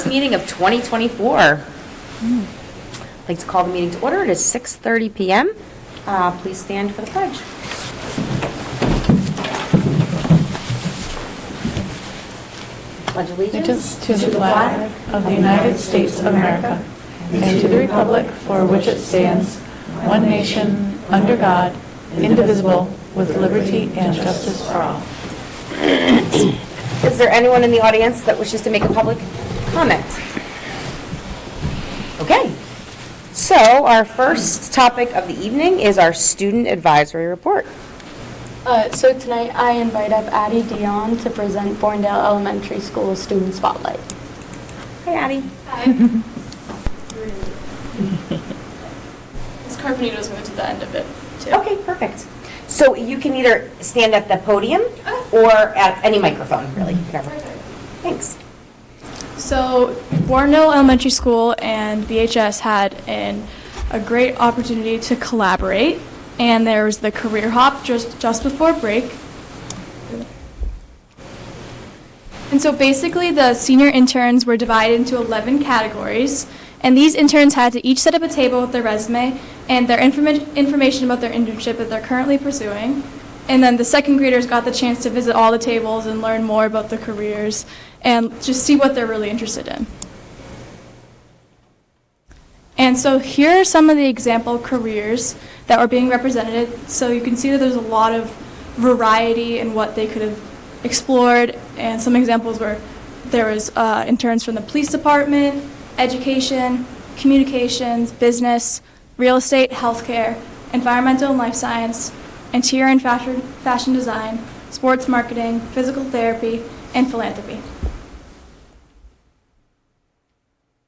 meeting of 2024. I'd like to call the meeting to order. It is 6:30 p.m. Please stand for the pledge. Pledge allegiance to the flag of the United States of America and to the republic for which it stands, one nation, under God, indivisible, with liberty and justice for all. Is there anyone in the audience that wishes to make a public comment? Okay. So our first topic of the evening is our student advisory report. So tonight I invite up Addie Dion to present Bourndale Elementary School Student Spotlight. Hi, Addie. Hi. Ms. Carpenito's moved to the end of it, too. Okay, perfect. So you can either stand at the podium or at any microphone, really, whatever. Thanks. So Bourndale Elementary School and BHS had a great opportunity to collaborate, and there was the career hop just before break. And so basically the senior interns were divided into 11 categories, and these interns had to each set up a table with their resume and their information about their internship that they're currently pursuing. And then the second graders got the chance to visit all the tables and learn more about their careers and just see what they're really interested in. And so here are some of the example careers that were being represented. So you can see that there's a lot of variety in what they could have explored. And some examples were there was interns from the police department, education, communications, business, real estate, healthcare, environmental and life science, interior and fashion design, sports marketing, physical therapy, and philanthropy.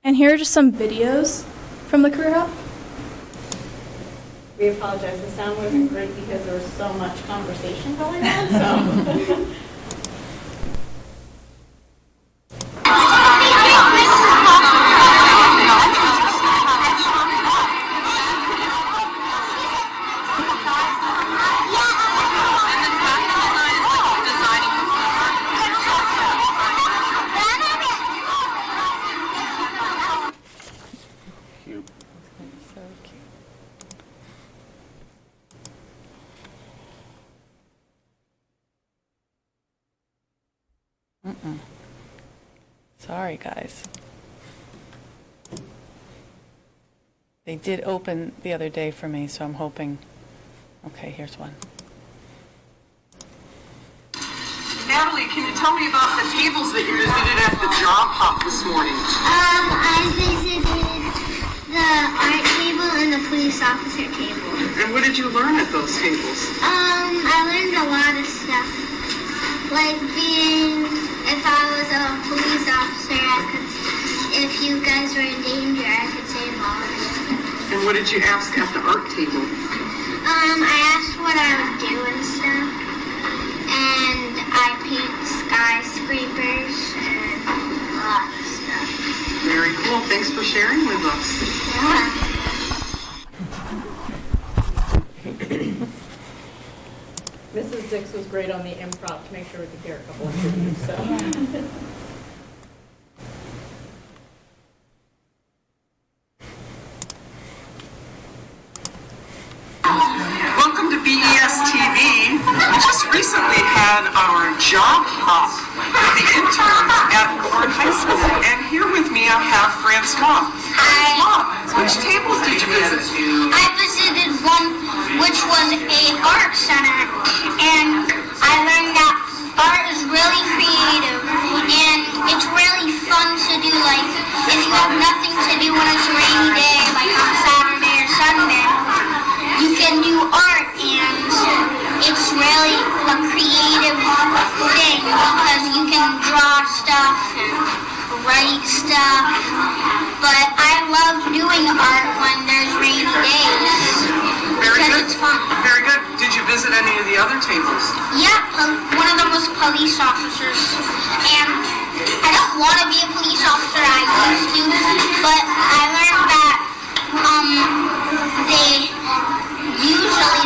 And here are just some videos from the career hub. We apologize. The sound wasn't great because there was so much conversation going on. So. Sorry, guys. They did open the other day for me, so I'm hoping. Okay, here's one. Natalie, can you tell me about the tables that you visited at the job hop this morning? I visited the art table and the police officer table. And what did you learn at those tables? I learned a lot of stuff. Like if I was a police officer, if you guys were in danger, I could save all of you. And what did you ask at the art table? I asked what I would do and stuff. And I paint skyscrapers and a lot of stuff. Very cool. Thanks for sharing with us. Yeah. Mrs. Dix was great on the improv to make sure we could hear a couple of interviews. So. Welcome to BES TV. We just recently had our job hop with the interns at Bourne High School. And here with me I have Francois. Francois, which tables did you visit? I visited one which was a art center, and I learned that art is really creative, and it's really fun to do. Like, if you have nothing to do when it's a rainy day, like on Saturday or Sunday, you can do art, and it's really a creative thing because you can draw stuff and write stuff. But I love doing art when there's rainy days. Because it's fun. Very good. Did you visit any of the other tables? Yeah, one of them was police officers. And I don't want to be a police officer, I used to, but I learned that they usually,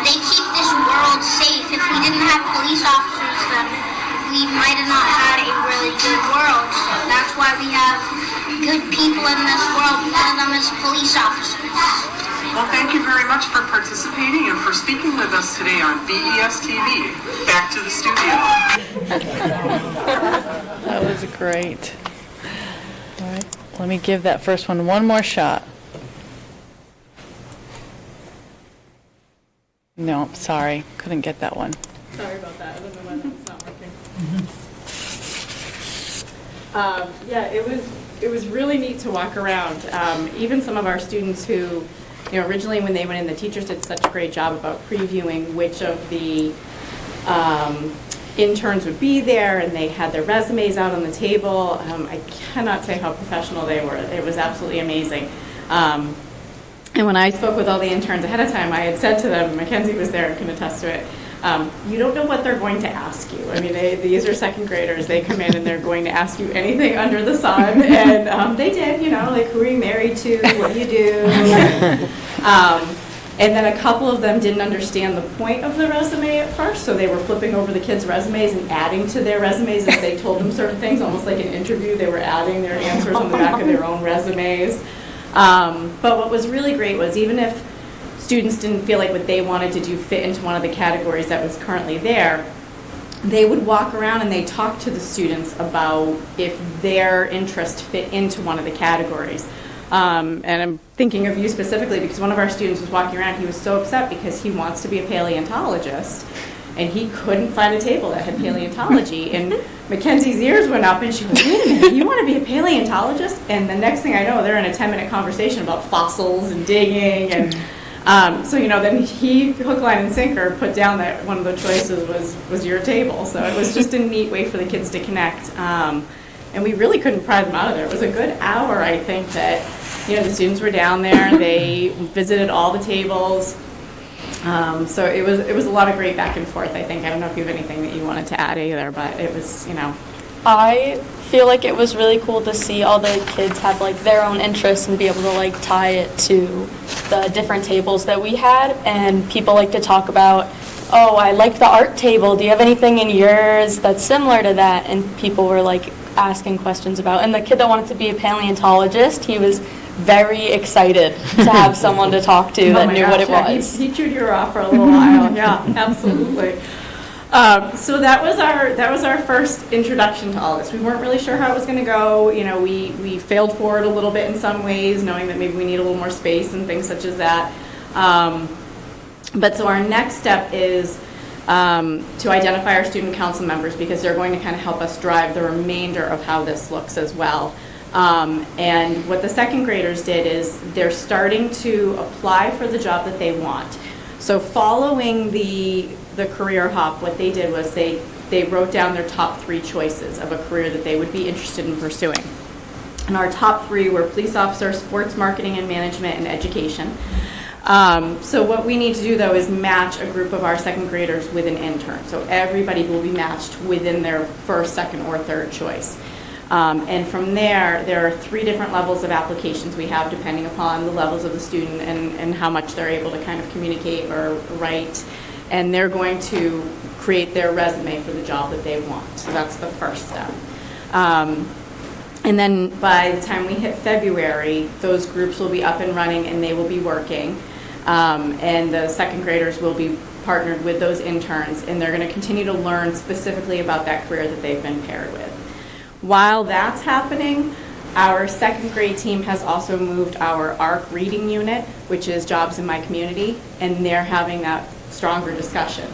they keep this world safe. If we didn't have police officers, then we might have not had a really really good world. So that's why we have good people in this world. One of them is police officers. Well, thank you very much for participating and for speaking with us today on BES TV. Back to the studio. That was great. All right, let me give that first one more shot. No, sorry, couldn't get that one. Sorry about that. I don't know why that's not working. Yeah, it was really neat to walk around. Even some of our students who, originally when they went in, the teachers did such a great job about previewing which of the interns would be there, and they had their resumes out on the table. I cannot say how professional they were. It was absolutely amazing. And when I spoke with all the interns ahead of time, I had said to them, Mackenzie was there and can attest to it, you don't know what they're going to ask you. I mean, these are second graders. They come in and they're going to ask you anything under the sun. And they did, like, who are you married to? What do you do? And then a couple of them didn't understand the point of the resume at first, so they were flipping over the kids' resumes and adding to their resumes as they told them certain things, almost like an interview. They were adding their answers on the back of their own resumes. But what was really great was, even if students didn't feel like what they wanted to do fit into one of the categories that was currently there, they would walk around and they talk to the students about if their interest fit into one of the categories. And I'm thinking of you specifically because one of our students was walking around. He was so upset because he wants to be a paleontologist, and he couldn't find a table that had paleontology. And Mackenzie's ears went up, and she goes, wait a minute, you want to be a paleontologist? And the next thing I know, they're in a 10-minute conversation about fossils and digging. And so, then he, hook, line, and sinker, put down that one of the choices was your table. So it was just a neat way for the kids to connect. And we really couldn't pry them out of there. It was a good hour, I think, that, the students were down there. They visited all the tables. So it was a lot of great back and forth, I think. I don't know if you have anything that you wanted to add either, but it was, I feel like it was really cool to see all the kids have like their own interests and be able to like tie it to the different tables that we had. And people like to talk about, oh, I like the art table. Do you have anything in yours that's similar to that? And people were like asking questions about. And the kid that wanted to be a paleontologist, he was very excited to have someone to talk to that knew what it was. He chewed your off for a little while. Yeah, absolutely. So that was our first introduction to all this. We weren't really sure how it was going to go. We failed forward a little bit in some ways, knowing that maybe we need a little more space and things such as that. But so our next step is to identify our student council members, because they're going to kind of help us drive the remainder of how this looks as well. And what the second graders did is they're starting to apply for the job that they want. So following the career hop, what they did was they wrote down their top 3 choices of a career that they would be interested in pursuing. And our top 3 were police officer, sports marketing and management, and education. So what we need to do, though, is match a group of our second graders with an intern. So everybody will be matched within their first, second, or third choice. And from there are 3 different levels of applications we have, depending upon the levels of the student and how much they're able to kind of communicate or write. And they're going to create their resume for the job that they want. So that's the first step. And then by the time we hit February, those groups will be up and running and they will be working. And the second graders will be partnered with those interns, and they're going to continue to learn specifically about that career that they've been paired with. While that's happening, our second grade team has also moved our ARC reading unit, which is Jobs in My Community, and they're having that stronger discussion.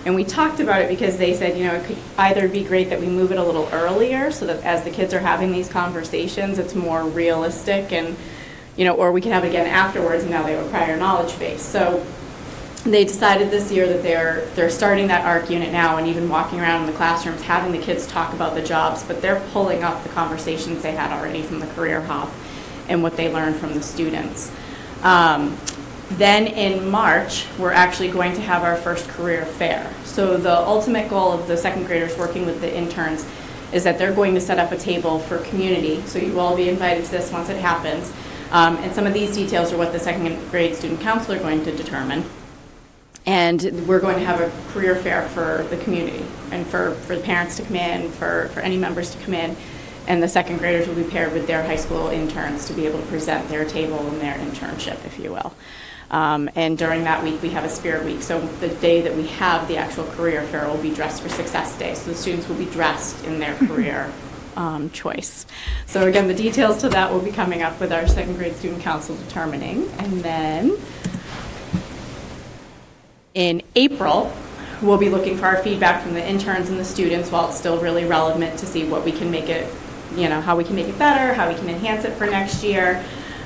And we talked about it because they said, it could either be great that we move it a little earlier so that as the kids are having these conversations, it's more realistic, and, or we can have it again afterwards, and now they have a prior knowledge base. So they decided this year that they're starting that ARC unit now, and even walking around in the classrooms, having the kids talk about the jobs, but they're pulling up the conversations they had already from the career hop and what they learned from the students. Then in March, we're actually going to have our first career fair. So the ultimate goal of the second graders working with the interns is that they're going to set up a table for community. So you will all be invited to this once it happens. And some of these details are what the second grade student council are going to determine. And we're going to have a career fair for the community and for the parents to come in, for any members to come in. And the second graders will be paired with their high school interns to be able to present their table and their internship, if you will. And during that week, we have a Spirit Week. So the day that we have the actual career fair will be Dress for Success Day. So the students will be dressed in their career choice. So again, the details to that will be coming up with our second grade student council determining. And then in April, we'll be looking for our feedback from the interns and the students while it's still really relevant to see what we can make it, how we can make it better, how we can enhance it for next year.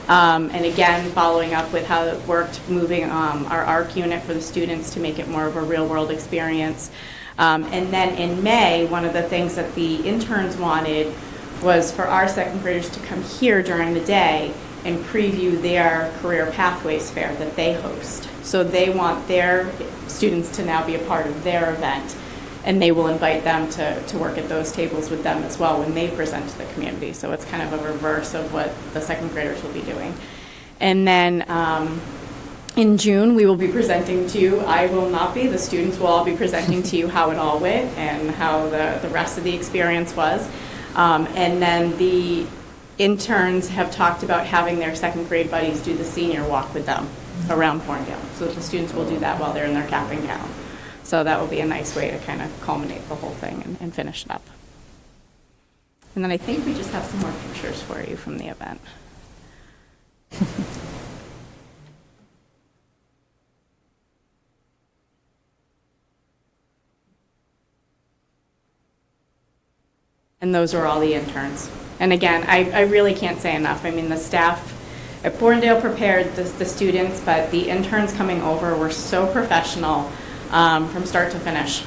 And again, following up with how it worked, moving our ARC unit for the students to make it more of a real-world experience. And then in May, one of the things that the interns wanted was for our second graders to come here during the day and preview their career pathways fair that they host. So they want their students to now be a part of their event, and they will invite them to work at those tables with them as well when they present to the community. So it's kind of a reverse of what the second graders will be doing. And then in June, we will be presenting to you, I will not be, the students will all be presenting to you how it all went and how the rest of the experience was. And then the interns have talked about having their second grade buddies do the senior walk with them around Bourne. So the students will do that while they're in their cap and gown. So that will be a nice way to kind of culminate the whole thing and finish it up. And then I think we just have some more pictures for you from the event. And those are all the interns. And again, I really can't say enough. I mean, the staff at Bournedale prepared the students, but the interns coming over were so professional from start to finish.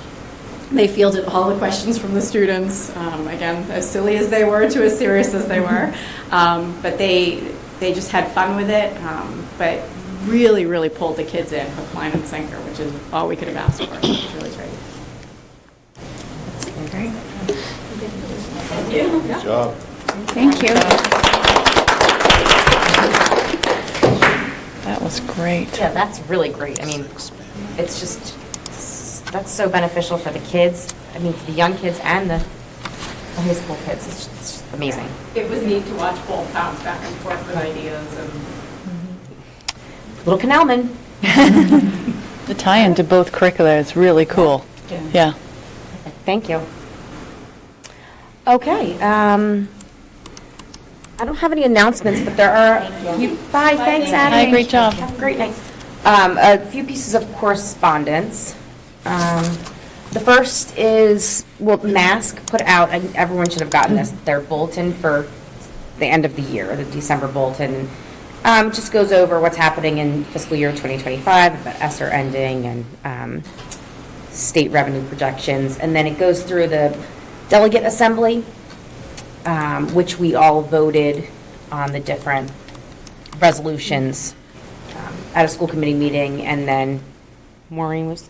They fielded all the questions from the students, again, as silly as they were to as serious as they were. But they just had fun with it, but really, really pulled the kids in hook, line, and sinker, which is all we could have asked for. It was really great. Great. Good job. Thank you. That was great. Yeah, that's really great. I mean, it's just, that's so beneficial for the kids. I mean, for the young kids and the high school kids. It's just amazing. It was neat to watch both bounce back and forth with ideas. And Little Canalman. The tie-in to both curricula is really cool. Yeah. Thank you. Okay. I don't have any announcements, but there are a few. Bye. Thanks, Adam. Hi, great job. Have a great night. A few pieces of correspondence. The first is, Mask put out, and everyone should have gotten this, their bulletin for the end of the year, the December bulletin. It just goes over what's happening in fiscal year 2025, about ESSER ending and state revenue projections. And then it goes through the delegate assembly, which we all voted on the different resolutions at a school committee meeting, and then Maureen was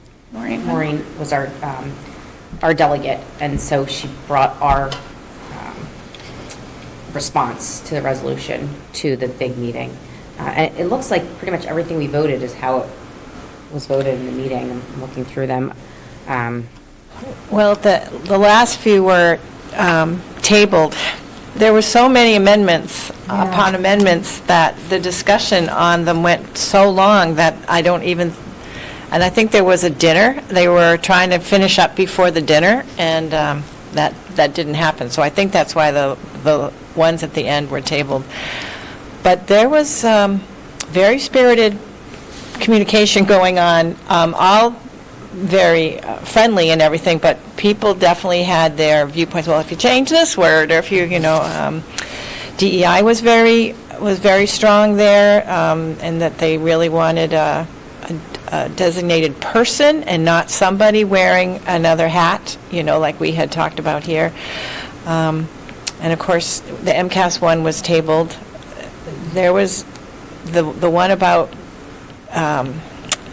our delegate, and so she brought our response to the resolution to the big meeting. And it looks like pretty much everything we voted is how it was voted in the meeting. I'm looking through them. Well, the last few were tabled. There were so many amendments upon amendments that the discussion on them went so long that I don't even, and I think there was a dinner. They were trying to finish up before the dinner, and that didn't happen. So I think that's why the ones at the end were tabled. But there was very spirited communication going on, all very friendly and everything, but people definitely had their viewpoints. Well, if you change this word, or if you, DEI was very strong there, and that they really wanted a designated person and not somebody wearing another hat, like we had talked about here. And of course, the MCAS one was tabled. There was the one about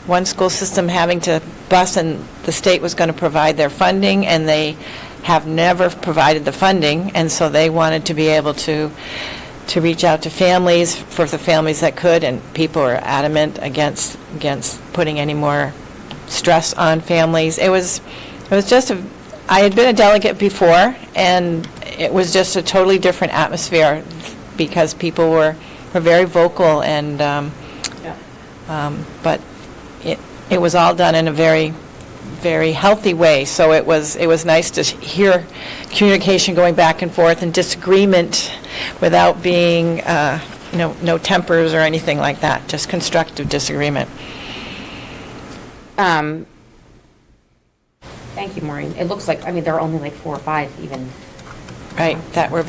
one school system having to bus, and the state was going to provide their funding, and they have never provided the funding, and so they wanted to be able to reach out to families, for the families that could, and people are adamant against putting any more stress on families. It was just I had been a delegate before, and it was just a totally different atmosphere because people were very vocal, and but it was all done in a very, very healthy way. So it was nice to hear communication going back and forth and disagreement without being no tempers or anything like that. Just constructive disagreement. Thank you, Maureen. It looks like, there are only like 4 or 5 even. Right, that were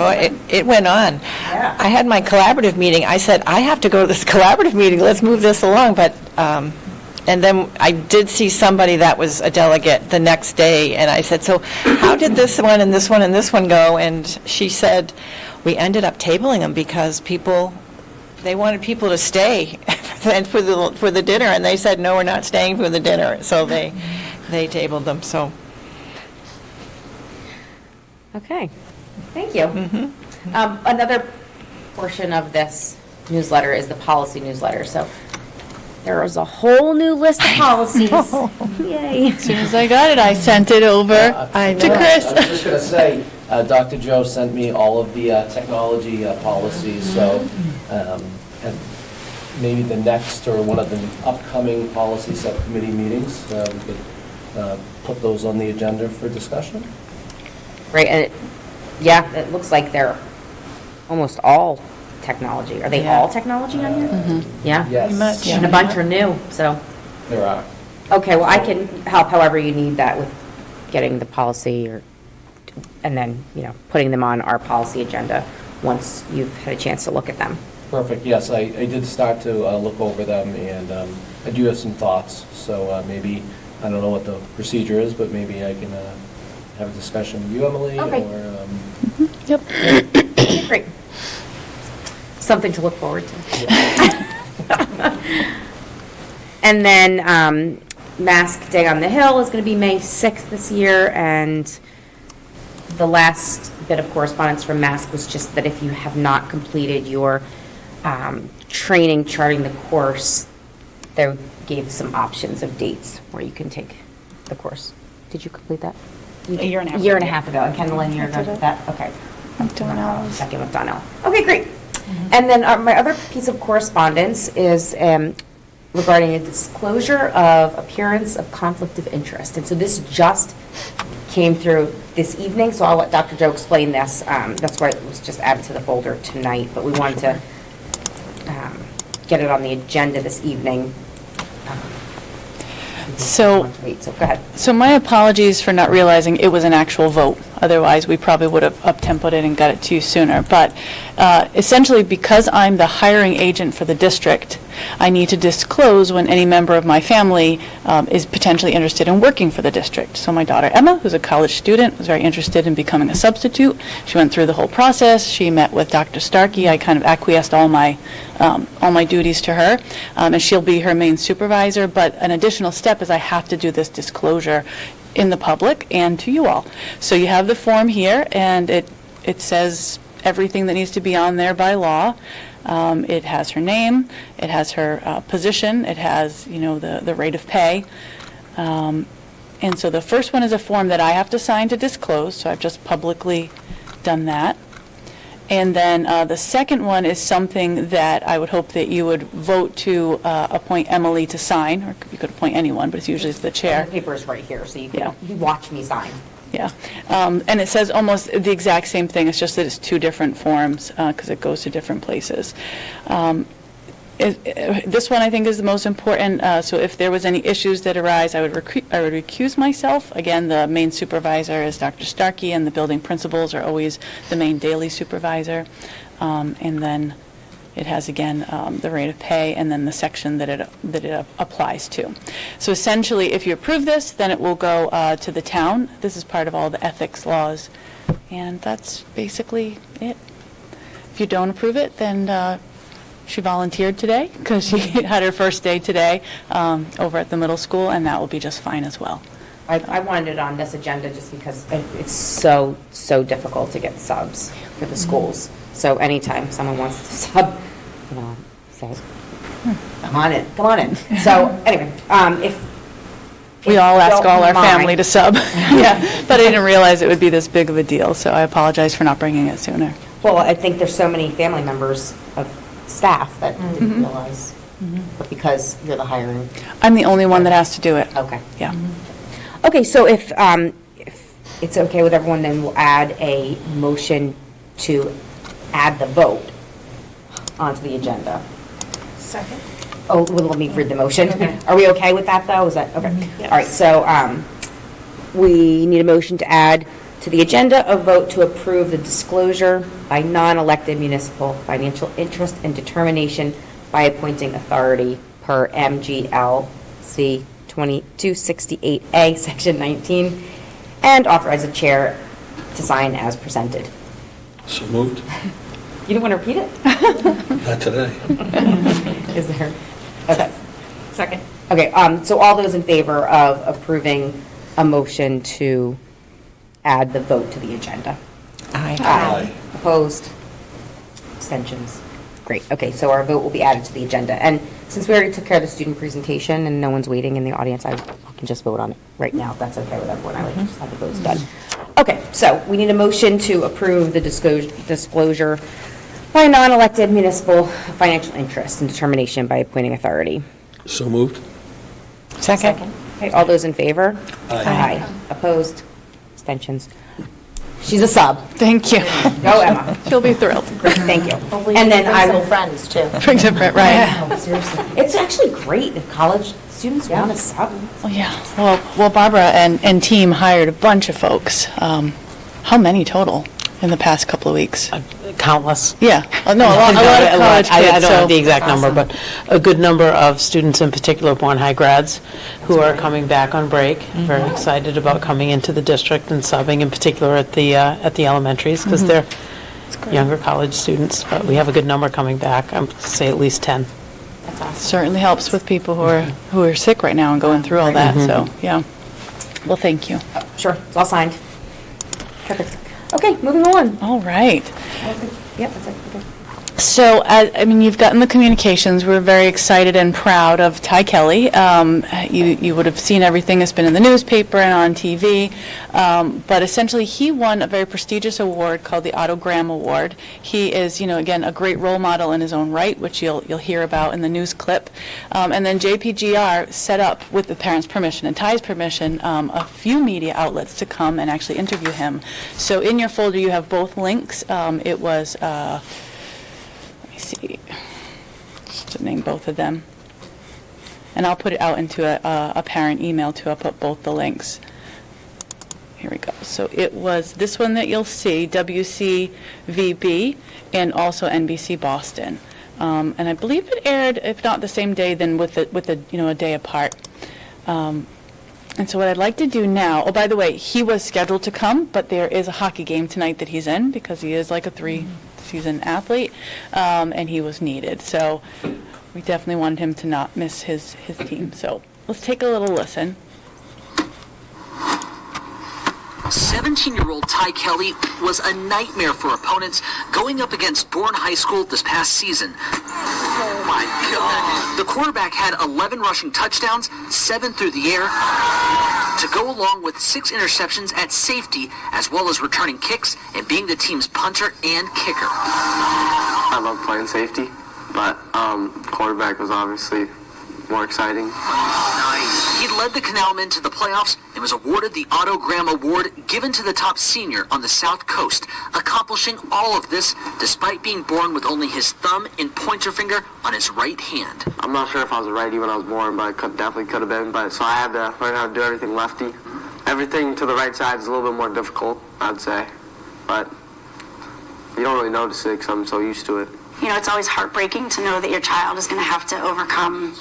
it went on. Yeah. I had my collaborative meeting. I said, I have to go to this collaborative meeting. Let's move this along. But and then I did see somebody that was a delegate the next day, and I said, so how did this one and this one and this one go? And she said, we ended up tabling them because they wanted people to stay for the dinner, and they said, no, we're not staying for the dinner. So they tabled them. So. Okay, thank you. Another portion of this newsletter is the policy newsletter. So there is a whole new list of policies. Yay. As soon as I got it, I sent it over to Chris. I was just going to say, Dr. Joe sent me all of the technology policies, so and maybe the next or one of the upcoming policy subcommittee meetings, we could put those on the agenda for discussion. Right, and it looks like they're almost all technology. Are they all technology on here? Yeah? Yes. And a bunch are new, so. There are. Okay, well, I can help however you need that with getting the policy and then, putting them on our policy agenda once you've had a chance to look at them. Perfect, yes, I did start to look over them, and I do have some thoughts, so maybe, I don't know what the procedure is, but maybe I can have a discussion with you, Emily, Okay. or... Yep. Okay, great. Something to look forward to. And then Mask Day on the Hill is going to be May 6th this year, and the last bit of correspondence from Mask was just that if you have not completed your training charting the course, they gave some options of dates where you can take the course. Did you complete that? A year and a half. A year and a half ago. And Kendall, and you're done with that? Okay. Donnell's. Second with Donnell. Okay, great. And then my other piece of correspondence is regarding a disclosure of appearance of conflict of interest. And so this just came through this evening, so I'll let Dr. Joe explain this. That's why it was just added to the folder tonight, but we wanted to get it on the agenda this evening. So go ahead. So my apologies for not realizing it was an actual vote. Otherwise, we probably would have up-tempoed it and got it to you sooner. But essentially, because I'm the hiring agent for the district, I need to disclose when any member of my family is potentially interested in working for the district. So my daughter Emma, who's a college student, was very interested in becoming a substitute. She went through the whole process. She met with Dr. Starkey. I kind of acquiesced all my duties to her, and she'll be her main supervisor. But an additional step is I have to do this disclosure in the public and to you all. So you have the form here, and it says everything that needs to be on there by law. It has her name, it has her position, it has, the rate of pay. And so the first one is a form that I have to sign to disclose, so I've just publicly done that. And then the second one is something that I would hope that you would vote to appoint Emily to sign, or you could appoint anyone, but it's usually the chair. The paper is right here, so you can Yeah. you watch me sign. Yeah, and it says almost the exact same thing, it's just that it's 2 different forms because it goes to different places. This one I think is the most important, so if there was any issues that arise, I would recuse myself. Again, the main supervisor is Dr. Starkey, and the building principals are always the main daily supervisor. And then it has, again, the rate of pay and then the section that it applies to. So essentially, if you approve this, then it will go to the town. This is part of all the ethics laws, and that's basically it. If you don't approve it, then she volunteered today because she had her first day today over at the middle school, and that will be just fine as well. I wanted it on this agenda just because it's so difficult to get subs for the schools. So anytime someone wants to sub, say, come on in. So anyway, if We If all you ask don't all our family mind. to sub. Yeah, but I didn't realize it would be this big of a deal, so I apologize for not bringing it sooner. Well, I think there's so many family members of staff that didn't realize, but because you're the hiring. I'm the only one that has to do it. Okay. Yeah. Okay, so if it's okay with everyone, then we'll add a motion to add the vote onto the agenda. Second. Oh, well, let me read the motion. Are we okay with that, though? Is that, okay. All right, so we need a motion to add to the agenda a vote to approve the disclosure by non-elected municipal financial interest and determination by appointing authority per MGLC 2268A, Section 19, and authorize the chair to sign as presented. So moved. You don't want to repeat it? Not today. Is there? Okay. Second. Okay, so all those in favor of approving a motion to add the vote to the agenda? Aye. Opposed? Abstentions? Great, okay, so our vote will be added to the agenda. And since we already took care of the student presentation and no one's waiting in the audience, I can just vote on it right now, if that's okay with everyone. I like to just have the votes done. Okay, so we need a motion to approve the disclosure by a non-elected municipal financial interest and determination by appointing authority. So moved. Second. Okay, all those in favor? Aye. Opposed? Abstentions? She's a sub. Thank you. Go, Emma. She'll be thrilled. Thank you. And then I will. friends, too. Bring different, right? Oh, seriously. It's actually great if college students want to sub. Well, yeah. Well, Barbara and team hired a bunch of folks. How many total in the past couple of weeks? Countless. Yeah. Oh, no, a lot of college kids. I don't so- have the exact number, but a good number of students, in particular Bourne High grads, who are coming back on break, very excited about coming into the district and subbing, in particular at the elementaries, because they're younger college students. But we have a good number coming back. I would say at least 10. Certainly helps with people who are sick right now and going through all that. So, yeah. Well, thank you. Sure, it's all signed. Perfect. Okay, moving on. All right. Yep, that's it. Okay. So, I mean, you've gotten the communications. We're very excited and proud of Ty Kelly. You would have seen everything that's been in the newspaper and on TV. But essentially, he won a very prestigious award called the Otto Graham Award. He is, again, a great role model in his own right, which you'll hear about in the news clip. And then JPGR set up, with the parents' permission and Ty's permission, a few media outlets to come and actually interview him. So in your folder, you have both links. It was... see, just to name both of them. And I'll put it out into a parent email too. I'll put both the links. Here we go. So it was this one that you'll see, WCVB, and also NBC Boston. And I believe it aired, if not the same day, then with a day apart. And so what I'd like to do now, oh, by the way, he was scheduled to come, but there is a hockey game tonight that he's in because he is like a three-season athlete, and he was needed. So we definitely wanted him to not miss his team. So let's take a little listen. 17-year-old Ty Kelly was a nightmare for opponents going up against Bourne High School this past season. Oh my God. The quarterback had 11 rushing touchdowns, 7 through the air, to go along with 6 interceptions at safety, as well as returning kicks and being the team's punter and kicker. I love playing safety, but quarterback was obviously more exciting. He led the Canalmen to the playoffs and was awarded the Otto Graham Award given to the top senior on the South Coast, accomplishing all of this despite being born with only his thumb and pointer finger on his right hand. I'm not sure if I was a righty when I was born, but I definitely could have been. But so I had to learn how to do everything lefty. Everything to the right side is a little bit more difficult, I'd say. But you don't really notice it because I'm so used to it. You know, it's always heartbreaking to know that your child is going to have to overcome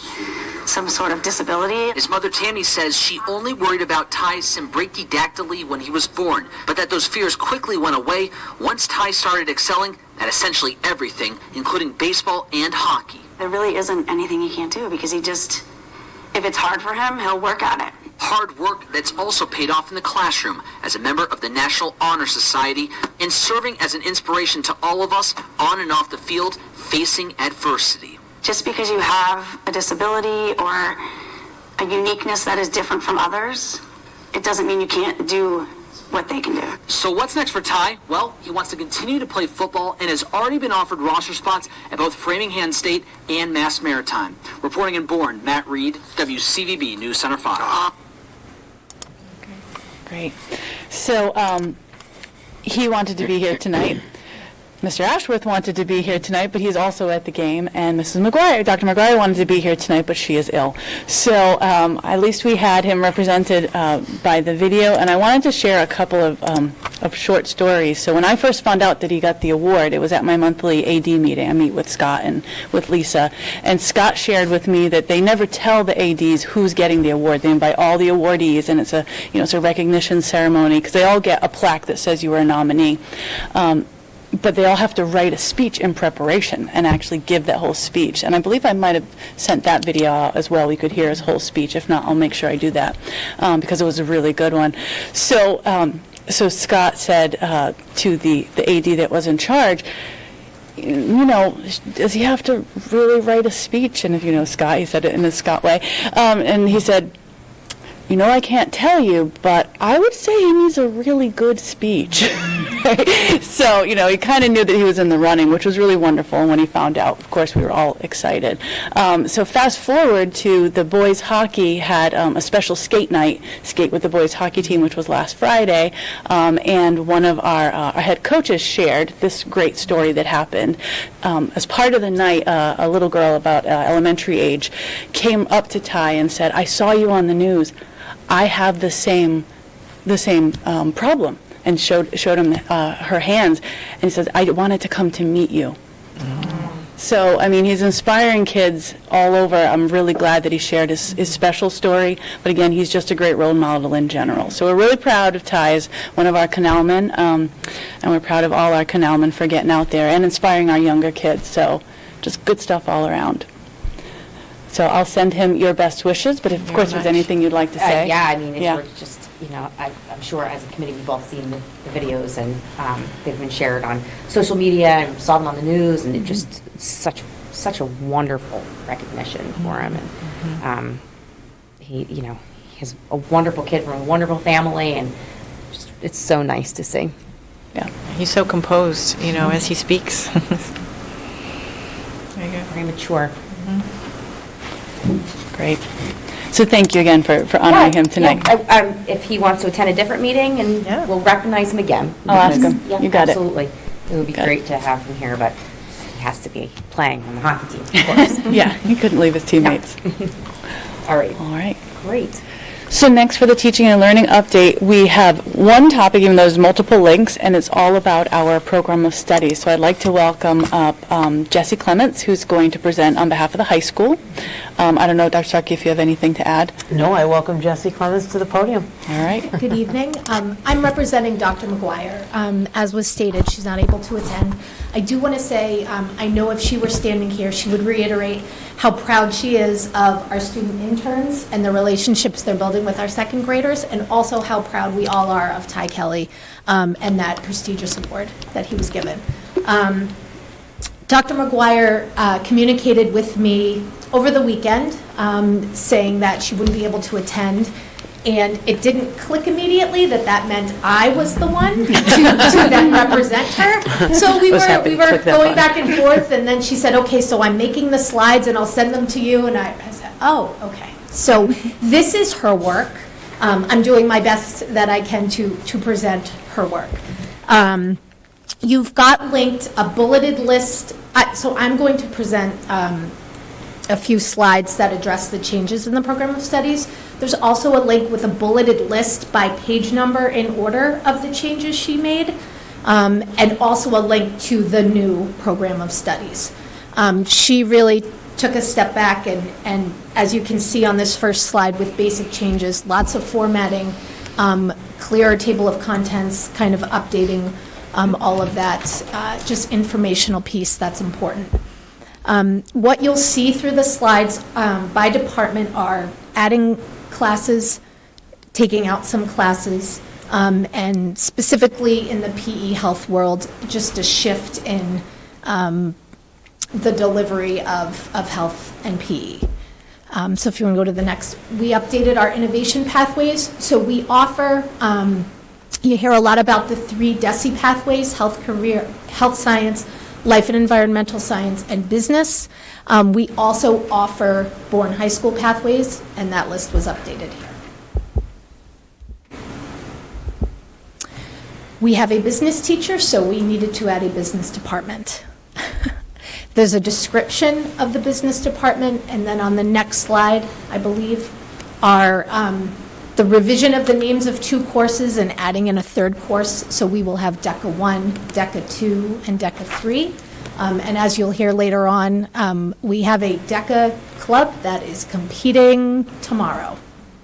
some sort of disability. His mother Tammy says she only worried about Ty's symbrectydactyly when he was born, but that those fears quickly went away once Ty started excelling at essentially everything, including baseball and hockey. There really isn't anything he can't do because if it's hard for him, he'll work at it. Hard work that's also paid off in the classroom as a member of the National Honor Society and serving as an inspiration to all of us on and off the field facing adversity. Just because you have a disability or a uniqueness that is different from others, it doesn't mean you can't do what they can do. So what's next for Ty? Well, he wants to continue to play football and has already been offered roster spots at both Framingham State and Mass Maritime. Reporting in Bourne, Matt Reed, WCVB News Center 5. Great. So he wanted to be here tonight. Mr. Ashworth wanted to be here tonight, but he's also at the game, and Mrs. McGuire, Dr. McGuire wanted to be here tonight, but she is ill. So at least we had him represented by the video, and I wanted to share a couple of short stories. So when I first found out that he got the award, it was at my monthly AD meeting. I meet with Scott and with Lisa, and Scott shared with me that they never tell the ADs who's getting the award. They invite all the awardees, and it's a recognition ceremony because they all get a plaque that says you were a nominee. But they all have to write a speech in preparation and actually give that whole speech. And I believe I might have sent that video out as well. We could hear his whole speech. If not, I'll make sure I do that because it was a really good one. So Scott said to the AD that was in charge, does he have to really write a speech? And if you know Scott, he said it in his Scott way. And he said, I can't tell you, but I would say he needs a really good speech. So, he kind of knew that he was in the running, which was really wonderful. And when he found out, of course, we were all excited. So fast forward to the boys hockey had a special skate night, skate with the boys hockey team, which was last Friday. And one of our head coaches shared this great story that happened. As part of the night, a little girl about elementary age came up to Ty and said, "I saw you on the news. I have the same problem," and showed him her hands, and he says, "I wanted to come to meet you." So, he's inspiring kids all over. I'm really glad that he shared his special story, but again, he's just a great role model in general. So we're really proud of Ty as one of our canalmen, and we're proud of all our canalmen for getting out there and inspiring our younger kids. So just good stuff all around. So I'll send him your best wishes, but of course, if there's anything you'd like to say. We're just, I'm sure as a committee, we've all seen the videos, and they've been shared on social media, and saw them on the news, and it just, such a wonderful recognition for him. And he's a wonderful kid from a wonderful family, and just, it's so nice to see. Yeah, he's so composed, as he speaks. There you go. Very mature. Great. So thank you again for honoring him tonight. Yeah. If he wants to attend a different meeting, and we'll recognize him again. I'll ask him. Yeah, you got absolutely. It would be great to have him here, but he has to be playing on the hockey team, of course. Yeah, he couldn't leave his teammates. All right. Great. So next for the teaching and learning update, we have one topic, even though there's multiple links, and it's all about our program of study. So I'd like to welcome up Jessie Clements, who's going to present on behalf of the high school. I don't know, Dr. Starkey, if you have anything to add. No, I welcome Jessie Clements to the podium. All right. Good evening. I'm representing Dr. McGuire. As was stated, she's not able to attend. I do want to say, I know if she were standing here, she would reiterate how proud she is of our student interns and the relationships they're building with our second graders, and also how proud we all are of Ty Kelly and that prestigious award that he was given. Dr. McGuire communicated with me over the weekend saying that she wouldn't be able to attend, and it didn't click immediately that meant I was the one to then represent her. So we were going back and forth, and then she said, "Okay, so I'm making the slides and I'll send them to you." And I said, "Oh, okay." So this is her work. I'm doing my best that I can to present her work. You've got linked a bulleted list. So I'm going to present a few slides that address the changes in the program of studies. There's also a link with a bulleted list by page number in order of the changes she made, and also a link to the new program of studies. She really took a step back, and as you can see on this first slide with basic changes, lots of formatting, clearer table of contents, kind of updating all of that, just informational piece that's important. What you'll see through the slides by department are adding classes, taking out some classes, and specifically in the PE health world, just a shift in the delivery of health and PE. So if you want to go to the next, we updated our innovation pathways. So we offer, you hear a lot about the 3 DESI pathways: health, career, health science, life and environmental science, and business. We also offer Bourne High School pathways, and that list was updated here. We have a business teacher, so we needed to add a business department. There's a description of the business department, and then on the next slide, I believe, are the revision of the names of 2 courses and adding in a 3rd course. So we will have DECA 1, DECA 2, and DECA 3. And as you'll hear later on, we have a DECA club that is competing tomorrow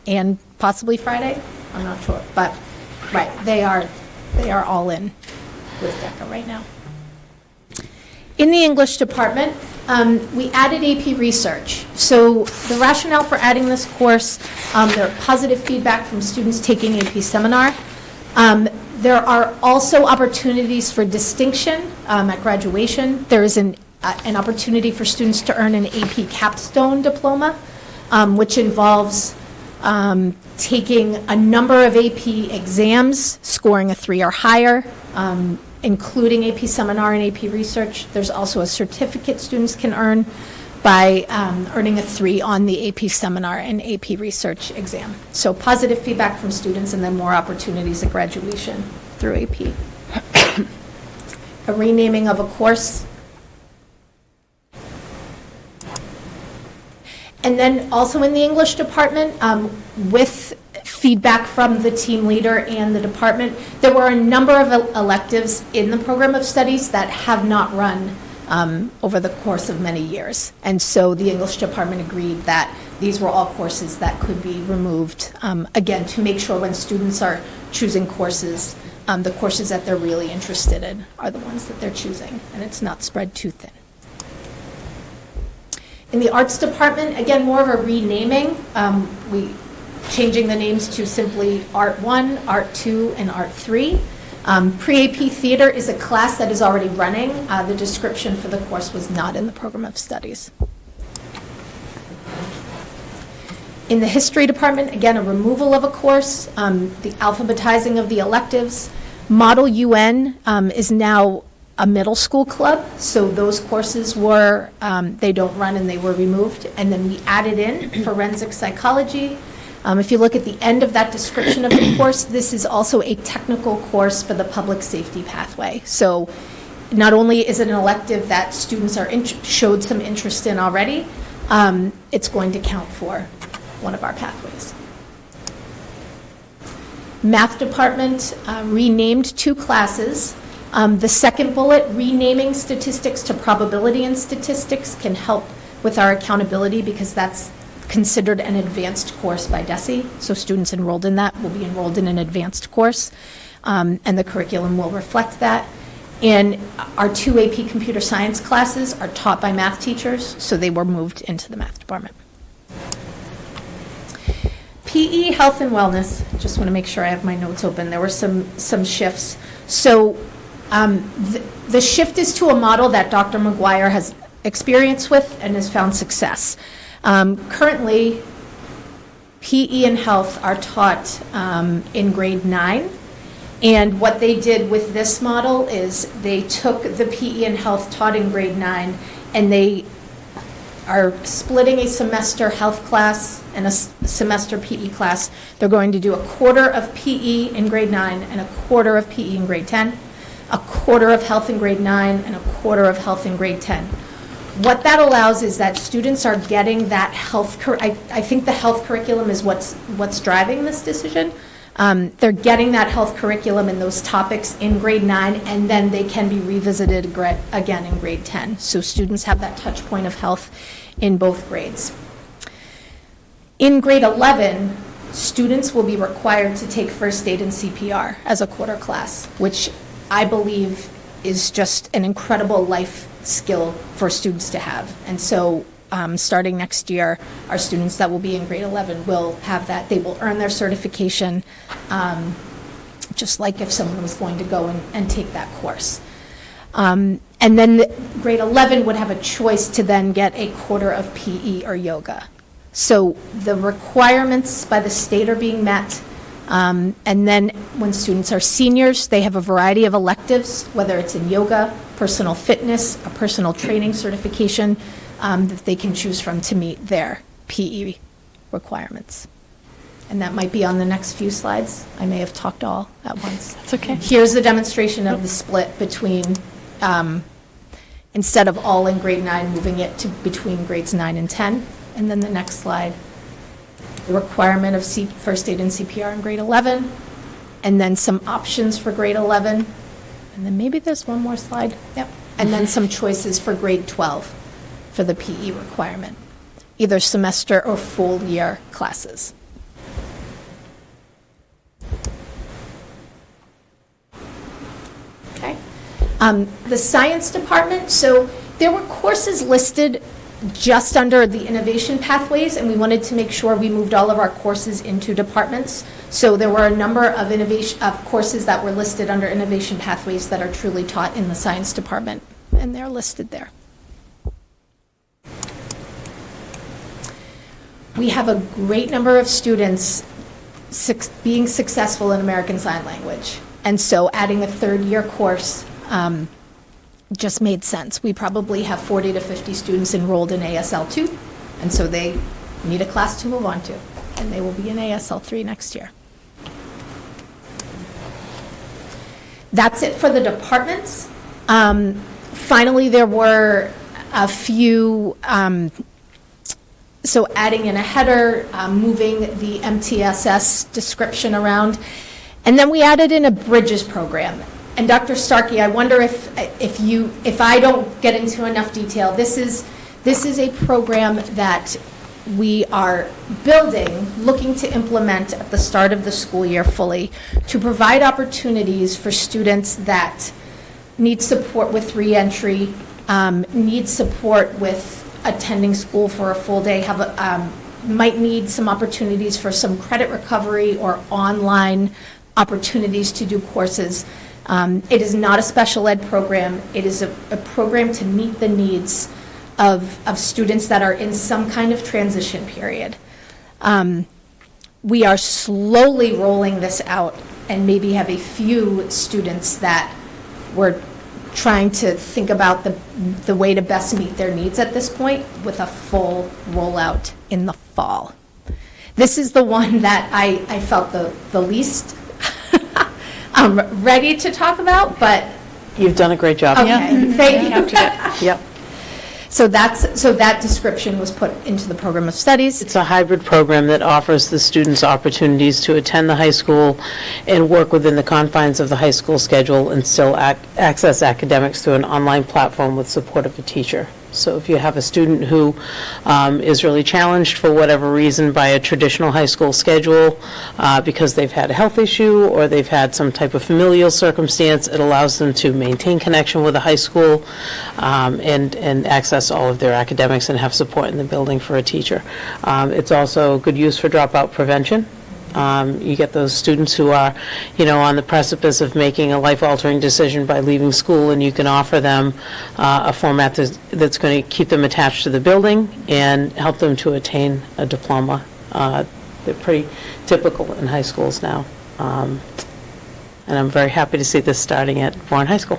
and possibly Friday. I'm not sure, but right, they are all in with DECA right now. In the English department, we added AP Research. So the rationale for adding this course, there are positive feedback from students taking AP Seminar. There are also opportunities for distinction at graduation. There is an opportunity for students to earn an AP Capstone Diploma, which involves taking a number of AP exams, scoring a 3 or higher, including AP Seminar and AP Research. There's also a certificate students can earn by earning a 3 on the AP Seminar and AP Research exam. So positive feedback from students, and then more opportunities at graduation through AP. A renaming of a course. And then also in the English department, with feedback from the team leader and the department, there were a number of electives in the program of studies that have not run over the course of many years. And so the English department agreed that these were all courses that could be removed, again, to make sure when students are choosing courses, the courses that they're really interested in are the ones that they're choosing, and it's not spread too thin. In the arts department, again, more of a renaming. We changing the names to simply Art 1, Art 2, and Art 3. Pre-AP Theater is a class that is already running. The description for the course was not in the program of studies. In the history department, again, a removal of a course, the alphabetizing of the electives. Model UN is now a middle school club, so those courses were, they don't run and they were removed. And then we added in forensic psychology. If you look at the end of that description of the course, this is also a technical course for the public safety pathway. So not only is it an elective that students are showed some interest in already, it's going to count for one of our pathways. Math department renamed 2 classes. The second bullet, renaming statistics to probability and statistics, can help with our accountability because that's considered an advanced course by DESI. So students enrolled in that will be enrolled in an advanced course, and the curriculum will reflect that. And our 2 AP computer science classes are taught by math teachers, so they were moved into the math department. PE, health and wellness, just want to make sure I have my notes open. There were some shifts. So the shift is to a model that Dr. McGuire has experience with and has found success. Currently, PE and health are taught in grade 9. And what they did with this model is they took the PE and health taught in grade 9 and they are splitting a semester health class and a semester PE class. They're going to do a quarter of PE in grade 9 and a quarter of PE in grade 10, a quarter of health in grade 9 and a quarter of health in grade 10. What that allows is that students are getting that health, I think the health curriculum is what's driving this decision. They're getting that health curriculum and those topics in grade 9, and then they can be revisited again in grade 10. So students have that touch point of health in both grades. In grade 11, students will be required to take first aid and CPR as a quarter class, which I believe is just an incredible life skill for students to have. And so starting next year, our students that will be in grade 11 will have that. They will earn their certification, just like if someone was going to go and take that course. And then grade 11 would have a choice to then get a quarter of PE or yoga. So the requirements by the state are being met. And then when students are seniors, they have a variety of electives, whether it's in yoga, personal fitness, a personal training certification, that they can choose from to meet their PE requirements. And that might be on the next few slides. I may have talked all at once. That's okay. Here's the demonstration of the split between, instead of all in grade 9, moving it to between grades 9 and 10. And then the next slide, the requirement of first aid and CPR in grade 11, and then some options for grade 11. And then maybe there's one more slide. Yep. And then some choices for grade 12 for the PE requirement, either semester or full year classes. Okay. The science department, so there were courses listed just under the innovation pathways, and we wanted to make sure we moved all of our courses into departments. So there were a number of courses that were listed under innovation pathways that are truly taught in the science department, and they're listed there. We have a great number of students being successful in American Sign Language, and so adding a third-year course just made sense. We probably have 40 to 50 students enrolled in ASL 2, and so they need a class to move on to, and they will be in ASL 3 next year. That's it for the departments. Finally, there were a few, so adding in a header, moving the MTSS description around, and then we added in a Bridges program. And Dr. Starkey, I wonder if I don't get into enough detail, this is a program that we are building, looking to implement at the start of the school year fully, to provide opportunities for students that need support with reentry, need support with attending school for a full day, might need some opportunities for some credit recovery or online opportunities to do courses. It is not a special ed program. It is a program to meet the needs of students that are in some kind of transition period. We are slowly rolling this out and maybe have a few students that we're trying to think about the way to best meet their needs at this point, with a full rollout in the fall. This is the one that I felt the least ready to talk about, but You've done a great job. okay, thank you. Yep. So that description was put into the program of studies. It's a hybrid program that offers the students opportunities to attend the high school and work within the confines of the high school schedule and still access academics through an online platform with support of a teacher. So if you have a student who is really challenged for whatever reason by a traditional high school schedule because they've had a health issue or they've had some type of familial circumstance, it allows them to maintain connection with the high school and access all of their academics and have support in the building for a teacher. It's also good use for dropout prevention. You get those students who are, on the precipice of making a life-altering decision by leaving school, and you can offer them a format that's going to keep them attached to the building and help them to attain a diploma. They're pretty typical in high schools now. And I'm very happy to see this starting at Bourne High School.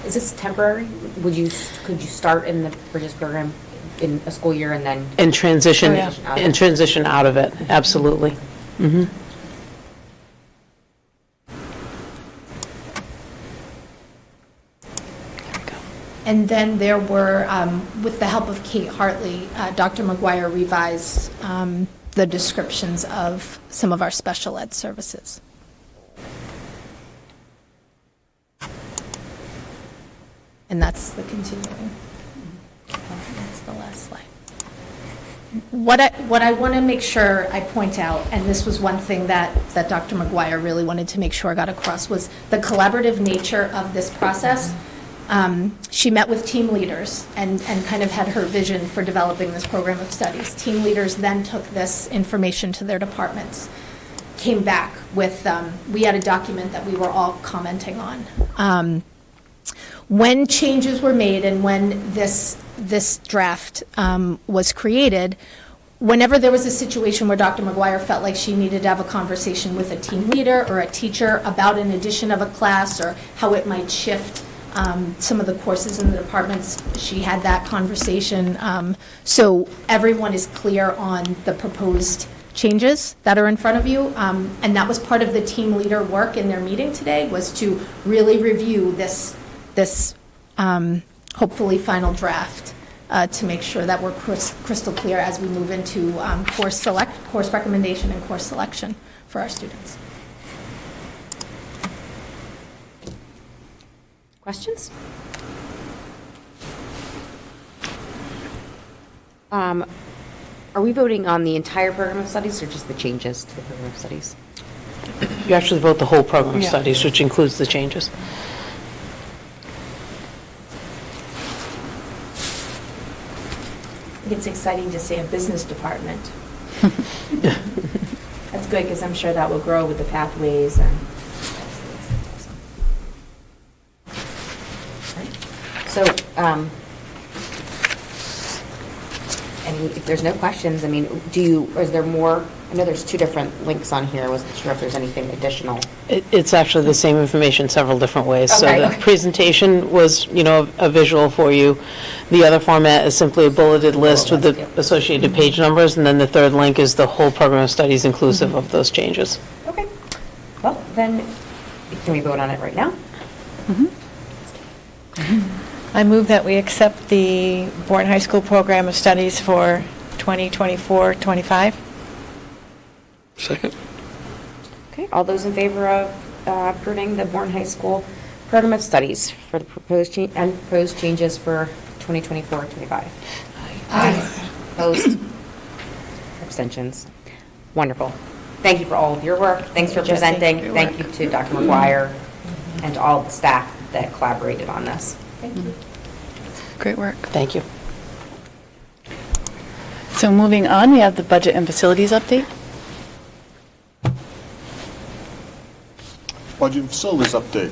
Is this temporary? Could you start in the Bridges program in a school year and then? And transition, transition out of it, absolutely. Mm-hmm. And then there were, with the help of Kate Hartley, Dr. McGuire revised the descriptions of some of our special ed services. And that's the continuing. That's the last slide. What I want to make sure I point out, and this was one thing that Dr. McGuire really wanted to make sure got across, was the collaborative nature of this process. She met with team leaders and kind of had her vision for developing this program of studies. Team leaders then took this information to their departments, came back with, we had a document that we were all commenting on. When changes were made and when this draft was created, whenever there was a situation where Dr. McGuire felt like she needed to have a conversation with a team leader or a teacher about an addition of a class or how it might shift some of the courses in the departments, she had that conversation. So everyone is clear on the proposed changes that are in front of you. And that was part of the team leader work in their meeting today, was to really review this hopefully final draft to make sure that we're crystal clear as we move into course recommendation and course selection for our students. Questions? Are we voting on the entire program of studies or just the changes to the program of studies? You actually vote the whole program of Yeah. studies, which includes the changes. It's exciting to say a business department. That's good, because I'm sure that will grow with the pathways and. So, if there's no questions, I mean, is there more? I know there's 2 different links on here. I wasn't sure if there's anything additional. It's actually the same information several different ways. Okay. So the presentation was, a visual for you. The other format is simply a bulleted list with the associated page numbers, and then the third link is the whole program of studies inclusive of those changes. Okay. Well, then, can we vote on it right now? I move that we accept the Bourne High School Program of Studies for 2024-25. Second. Okay, all those in favor of approving the Bourne High School Program of Studies for the proposed changes for 2024-25? Aye. Opposed? Abstentions? Wonderful. Thank you for all of your work. Thanks for presenting. Thank you to Dr. McGuire and to all the staff that collaborated on this. Thank you. Great work. Thank you. So moving on, we have the budget and facilities update. Budget and facilities update.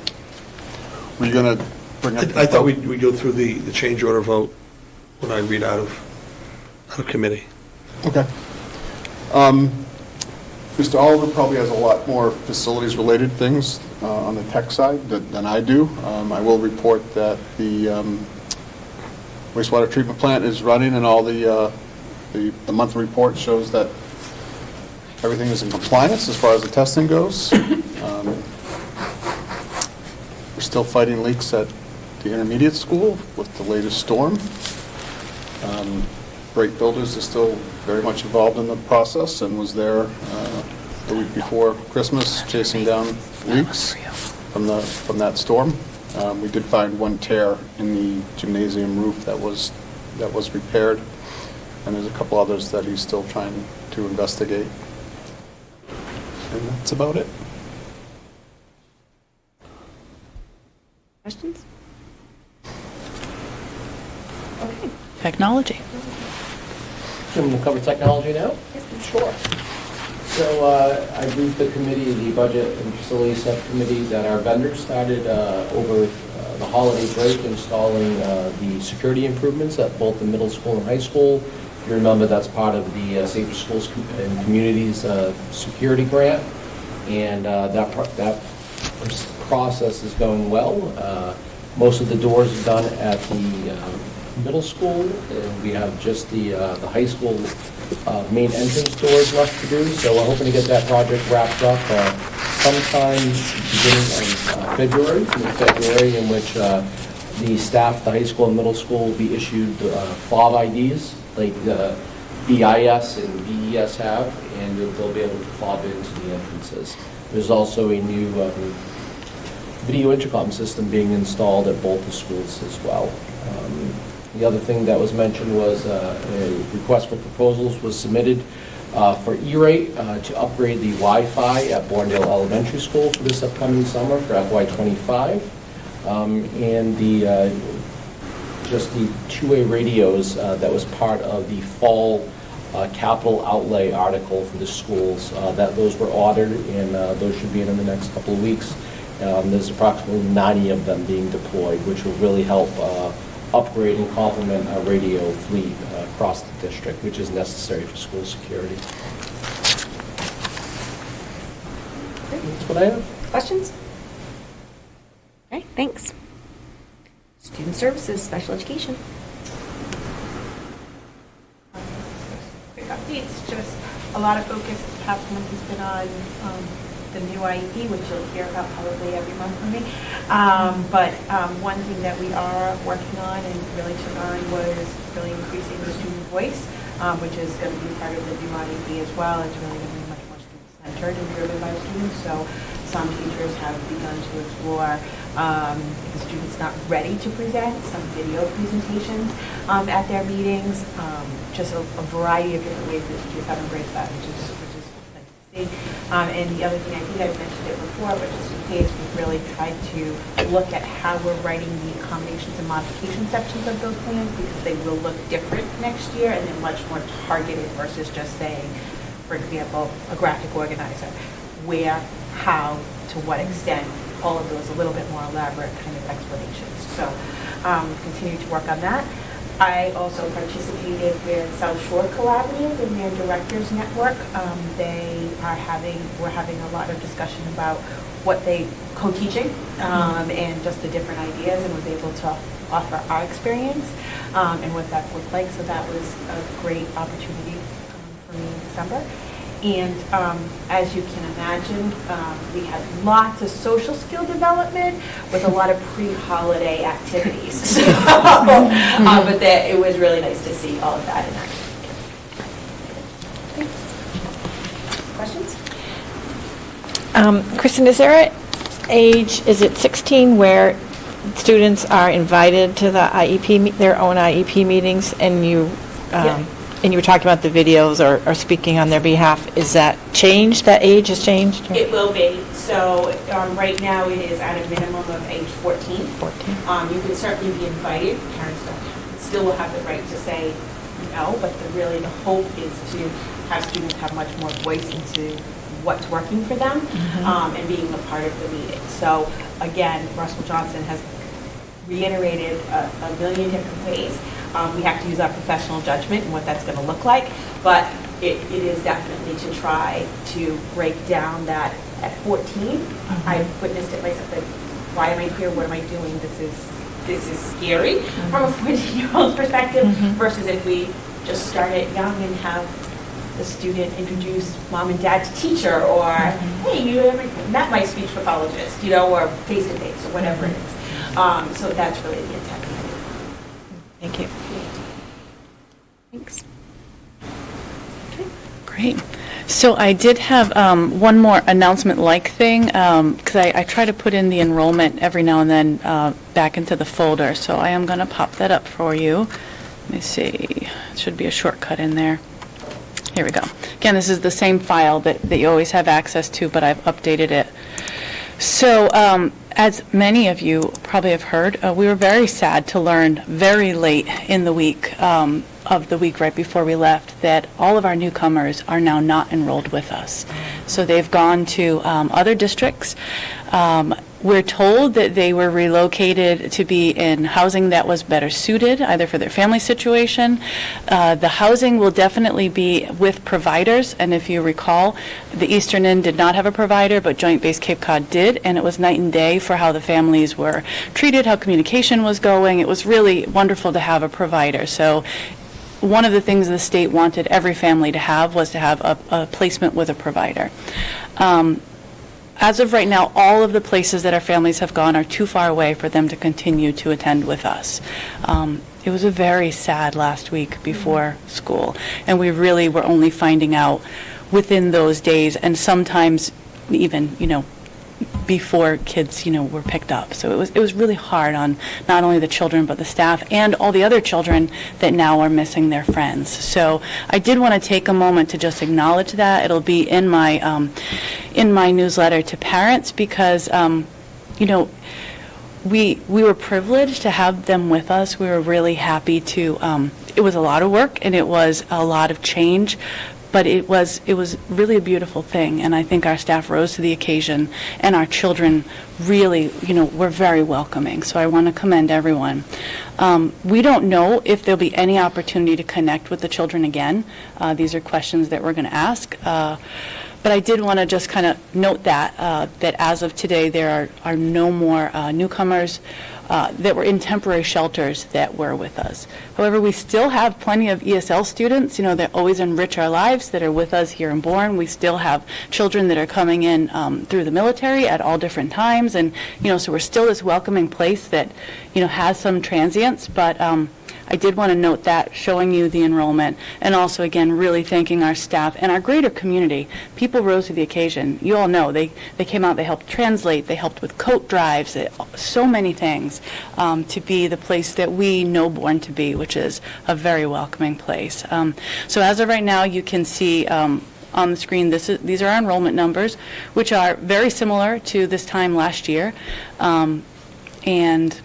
Were you going to bring up? I thought we'd go through the change order vote when I read out of committee. Okay. Mr. Oliver probably has a lot more facilities-related things on the tech side than I do. I will report that the wastewater treatment plant is running, and all the monthly report shows that everything is in compliance as far as the testing goes. We're still fighting leaks at the intermediate school with the latest storm. Great Builders is still very much involved in the process and was there the week before Christmas chasing down leaks from that storm. We did find one tear in the gymnasium roof that was repaired, and there's a couple others that he's still trying to investigate. And that's about it. Questions? Okay. Technology. Do you want to cover technology now? Sure. So I briefed the committee, the budget and facilities subcommittee, that our vendors started over the holiday break installing the security improvements at both the middle school and high school. If you remember, that's part of the Safer Schools and Communities security grant, and that process is going well. Most of the doors are done at the middle school, and we have just the high school main entrance doors left to do. So we're hoping to get that project wrapped up sometime beginning of February, mid-February, in which the staff, the high school and middle school, will be issued fob IDs like the BIS and BES have, and they'll be able to fob into the entrances. There's also a new video intercom system being installed at both the schools as well. The other thing that was mentioned was a request for proposals was submitted for E-rate to upgrade the Wi-Fi at Bournedale Elementary School for this upcoming summer for FY25, and just the two-way radios that was part of the fall capital outlay article for the schools. Those were ordered, and those should be in the next couple of weeks. There's approximately 90 of them being deployed, which will really help upgrade and complement our radio fleet across the district, which is necessary for school security. That's what I have. Questions? All right, thanks. Student Services, Special Education. Quick updates, just a lot of focus this past month has been on the new IEP, which you'll hear about probably every month from me. But one thing that we are working on and really took on was really increasing the student voice, which is going to be part of the new IEP as well. It's really going to be much more student-centered and driven by students. So some teachers have begun to explore, if the student's not ready to present, some video presentations at their meetings. Just a variety of different ways that teachers have embraced that, which is nice to see. And the other thing, I think I've mentioned it before, but just in case, we've really tried to look at how we're writing the accommodations and modification sections of those plans, because they will look different next year and they're much more targeted versus just saying, for example, a graphic organizer. Where, how, to what extent, all of those a little bit more elaborate kind of explanations. So continue to work on that. I also participated with South Shore Collaborative in their Directors Network. We're having a lot of discussion about what they co-teaching and just the different ideas, and was able to offer our experience and what that looked like. So that was a great opportunity for me in December. And as you can imagine, we had lots of social skill development with a lot of pre-holiday activities. But it was really nice to see all of that in action. Questions? Kristen, is there an age, is it 16, where students are invited to the IEP, their own IEP meetings, and you... And you were talking about the videos or speaking on their behalf. Is that changed? That age has changed? It will be. So right now it is at a minimum of age 14. 14. You can certainly be invited. Parents still will have the right to say no, but the hope is to have students have much more voice into what's working for them and being a part of the meeting. So again, Russell Johnson has reiterated a million different ways. We have to use our professional judgment and what that's going to look like, but it is definitely to try to break down that at 14. I witnessed it myself. Like, why am I here? What am I doing? This is scary from a 14-year-old's perspective. Versus if we just start it young and have the student introduce mom and dad to teacher, or hey, you haven't met my speech pathologist, or face to face, or whatever it is. So that's really the intent. Thank you. Thanks. Great. So I did have one more announcement-like thing, because I try to put in the enrollment every now and then back into the folder. So I am going to pop that up for you. Let me see. It should be a shortcut in there. Here we go. Again, this is the same file that you always have access to, but I've updated it. So as many of you probably have heard, we were very sad to learn very late in the week of the week right before we left that all of our newcomers are now not enrolled with us. So they've gone to other districts. We're told that they were relocated to be in housing that was better suited, either for their family situation. The housing will definitely be with providers, and if you recall, the Eastern Inn did not have a provider, but Joint Base Cape Cod did, and it was night and day for how the families were treated, how communication was going. It was really wonderful to have a provider. So one of the things the state wanted every family to have was to have a placement with a provider. As of right now, all of the places that our families have gone are too far away for them to continue to attend with us. It was a very sad last week before school, and we really were only finding out within those days, and sometimes even, before kids, were picked up. So it was really hard on not only the children but the staff and all the other children that now are missing their friends. So I did want to take a moment to just acknowledge that. It'll be in my newsletter to parents because we were privileged to have them with us. We were really happy to. It was a lot of work and it was a lot of change. But it was really a beautiful thing, and I think our staff rose to the occasion, and our children really, were very welcoming. So I want to commend everyone. We don't know if there'll be any opportunity to connect with the children again. These are questions that we're going to ask. But I did want to just kind of note that as of today, there are no more newcomers that were in temporary shelters that were with us. However, we still have plenty of ESL students, that always enrich our lives, that are with us here in Bourne. We still have children that are coming in through the military at all different times, and so we're still this welcoming place that has some transients, but I did want to note that, showing you the enrollment, and also, again, really thanking our staff and our greater community. People rose to the occasion. You all know, they came out, they helped translate, they helped with coat drives, so many things to be the place that we know Bourne to be, which is a very welcoming place. So as of right now, you can see on the screen, these are our enrollment numbers, which are very similar to this time last year. And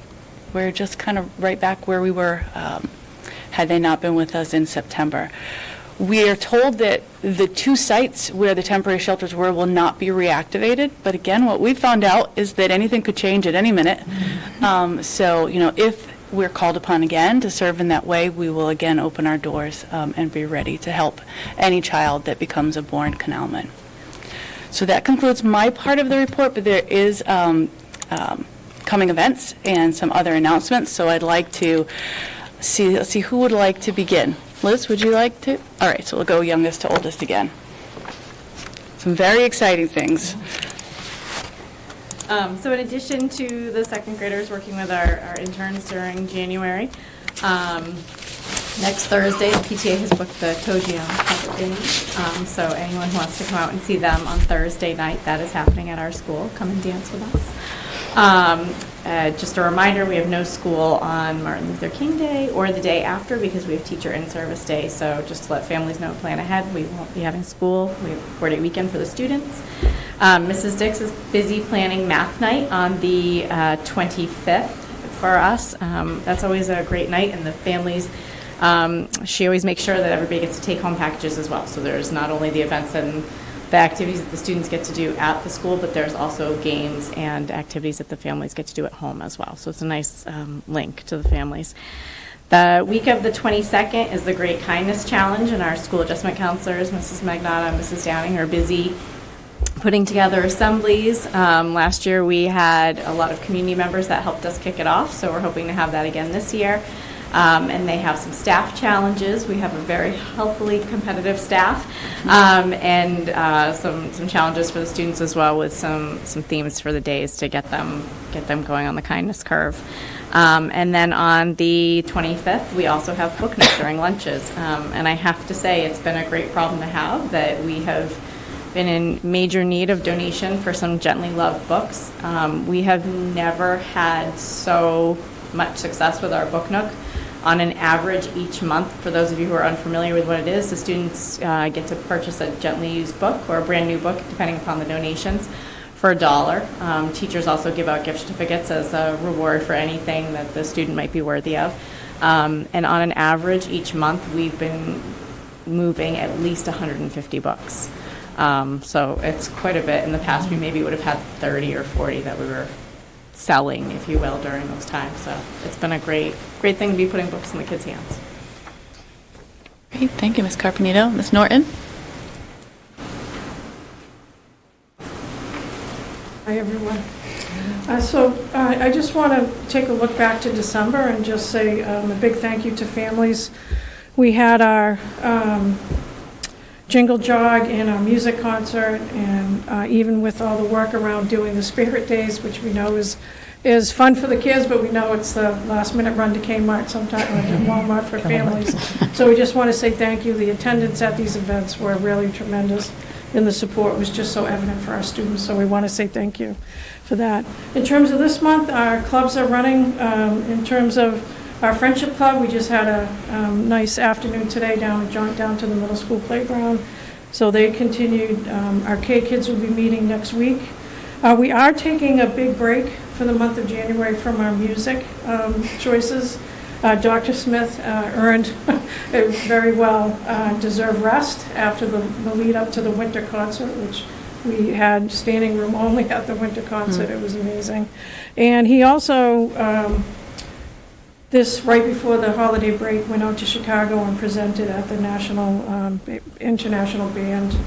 we're just kind of right back where we were had they not been with us in September. We are told that the 2 sites where the temporary shelters were will not be reactivated, but again, what we found out is that anything could change at any minute. So, if we're called upon again to serve in that way, we will again open our doors and be ready to help any child that becomes a Bourne Canalman. So that concludes my part of the report, but there is coming events and some other announcements, so I'd like to see who would like to begin. Liz, would you like to? All right, so we'll go youngest to oldest again. Some very exciting things. So in addition to the second graders working with our interns during January, next Thursday, the PTA has booked the Tojion Puppet Dance. So anyone who wants to come out and see them on Thursday night, that is happening at our school. Come and dance with us. Just a reminder, we have no school on Martin Luther King Day or the day after because we have Teacher in-Service Day. So just to let families know, plan ahead. We won't be having school. We have a 4-day weekend for the students. Mrs. Dix is busy planning math night on the 25th for us. That's always a great night, and the families, she always makes sure that everybody gets to take home packages as well. So there's not only the events and the activities that the students get to do at the school, but there's also games and activities that the families get to do at home as well. So it's a nice link to the families. The week of the 22nd is the Great Kindness Challenge, and our school adjustment counselors, Mrs. Magnata and Mrs. Downing, are busy putting together assemblies. Last year we had a lot of community members that helped us kick it off, so we're hoping to have that again this year. And they have some staff challenges. We have a very healthily competitive staff, and some challenges for the students as well, with some themes for the days to get them going on the kindness curve. And then on the 25th, we also have book night during lunches. And I have to say, it's been a great problem to have, that we have been in major need of donation for some gently loved books. We have never had so much success with our book nook. On an average each month, for those of you who are unfamiliar with what it is, the students get to purchase a gently used book or a brand new book, depending upon the donations, for $1. Teachers also give out gift certificates as a reward for anything that the student might be worthy of. And on an average each month, we've been moving at least 150 books. So it's quite a bit. In the past, we maybe would have had 30 or 40 that we were selling, if you will, during those times. So it's been a great thing to be putting books in the kids' hands. Great, thank you, Ms. Carpenito. Ms. Norton? Hi, everyone. I just want to take a look back to December and just say a big thank you to families. We had our jingle jog and our music concert, and even with all the work around doing the Spirit Days, which we know is fun for the kids, but we know it's the last minute run to Kmart sometime, or to Walmart for families. So we just want to say thank you. The attendance at these events were really tremendous, and the support was just so evident for our students. So we want to say thank you for that. In terms of this month, our clubs are running. In terms of our Friendship Club, we just had a nice afternoon today down to the middle school playground. So they continued. Our K-Kids will be meeting next week. We are taking a big break for the month of January from our music choices. Dr. Smith earned a very well deserved rest after the lead up to the winter concert, which we had standing room only at the winter concert. It was amazing. And he also, right before the holiday break, went out to Chicago and presented at the International Band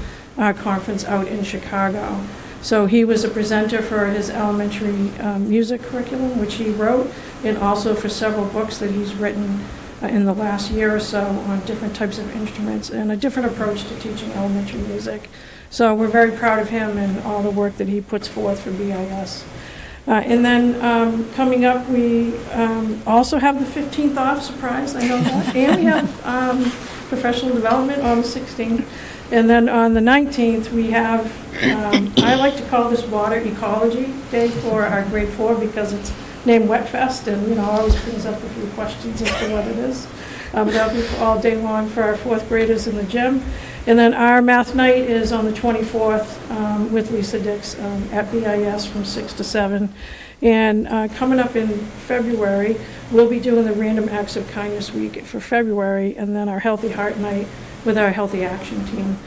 Conference out in Chicago. So he was a presenter for his elementary music curriculum, which he wrote, and also for several books that he's written in the last year or so on different types of instruments and a different approach to teaching elementary music. So we're very proud of him and all the work that he puts forth for BIS. And then coming up, we also have the 15th off, surprise, I know that. And we have professional development on the 16th. And then on the 19th, we have, I like to call this Water Ecology Day for our grade 4 because it's named Wet Fest, and always brings up a few questions as to what it is. That'll be all day long for our 4th graders in the gym. And then our math night is on the 24th with Lisa Dix at BIS from 6 to 7. And coming up in February, we'll be doing the Random Acts of Kindness Week for February, and then our Healthy Heart Night with our Healthy Action Team.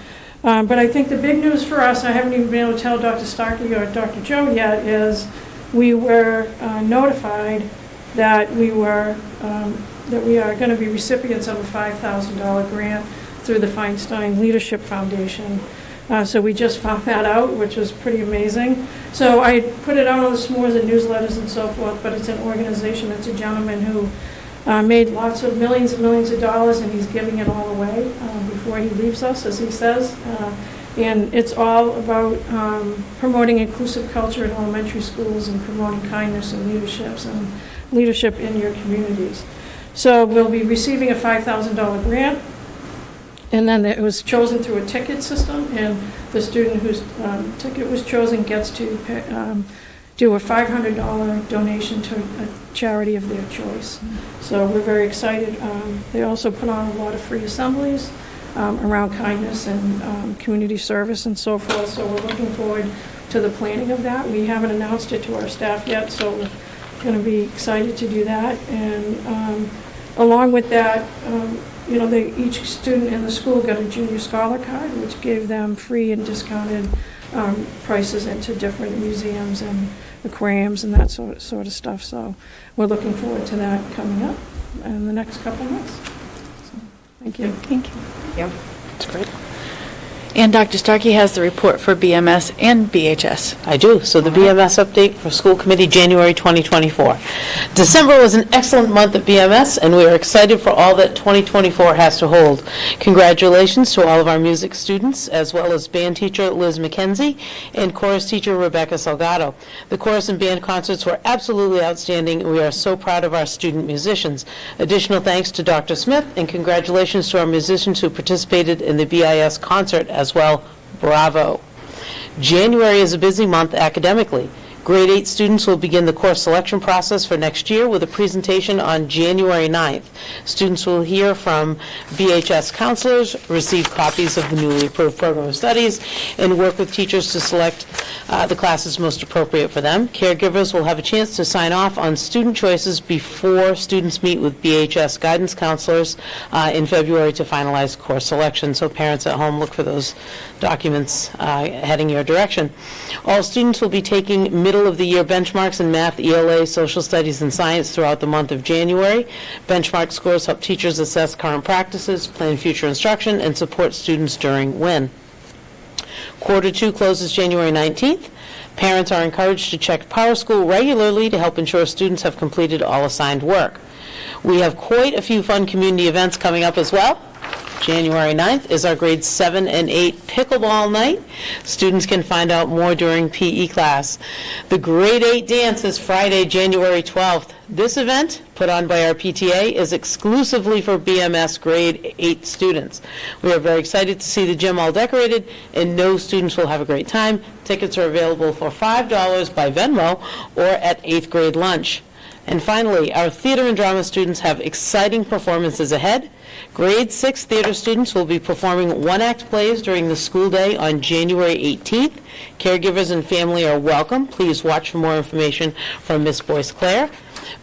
But I think the big news for us, I haven't even been able to tell Dr. Starkey or Dr. Joe yet, is we were notified that we are going to be recipients of a $5,000 grant through the Feinstein Leadership Foundation. So we just found that out, which was pretty amazing. So I put it out on the s'mores and newsletters and so forth, but it's an organization, it's a gentleman who made lots of millions and millions of dollars, and he's giving it all away before he leaves us, as he says. And it's all about promoting inclusive culture in elementary schools and promoting kindness and leadership in your communities. So we'll be receiving a $5,000 grant, and then it was chosen through a ticket system, and the student whose ticket was chosen gets to do a $500 donation to a charity of their choice. So we're very excited. They also put on a lot of free assemblies around kindness and community service and so forth. So we're looking forward to the planning of that. We haven't announced it to our staff yet, so we're going to be excited to do that. And along with that, each student in the school got a junior scholar card, which gave them free and discounted prices into different museums and aquariums and that sort of stuff. So we're looking forward to that coming up in the next couple of months. So, thank you. Thank you. Yeah. That's great. And Dr. Starkey has the report for BMS and BHS. I do. So the BMS update for School Committee, January 2024. December was an excellent month at BMS, and we are excited for all that 2024 has to hold. Congratulations to all of our music students, as well as band teacher Liz McKenzie and chorus teacher Rebecca Salgado. The chorus and band concerts were absolutely outstanding, and we are so proud of our student musicians. Additional thanks to Dr. Smith, and congratulations to our musicians who participated in the BIS concert as well. Bravo. January is a busy month academically. Grade 8 students will begin the course selection process for next year with a presentation on January 9th. Students will hear from BHS counselors, receive copies of the newly approved program of studies, and work with teachers to select the classes most appropriate for them. Caregivers will have a chance to sign off on student choices before students meet with BHS guidance counselors in February to finalize course selection. So parents at home, look for those documents heading your direction. All students will be taking middle of the year benchmarks in math, ELA, social studies, and science throughout the month of January. Benchmark scores help teachers assess current practices, plan future instruction, and support students during WIN. Quarter 2 closes January 19th. Parents are encouraged to check PowerSchool regularly to help ensure students have completed all assigned work. We have quite a few fun community events coming up as well. January 9th is our grades 7 and 8 pickleball night. Students can find out more during PE class. The grade 8 dance is Friday, January 12th. This event, put on by our PTA, is exclusively for BMS grade 8 students. We are very excited to see the gym all decorated, and no students will have a great time. Tickets are available for $5 by Venmo or at 8th grade lunch. And finally, our theater and drama students have exciting performances ahead. Grade 6 theater students will be performing one-act plays during the school day on January 18th. Caregivers and family are welcome. Please watch for more information from Miss Boyce Claire.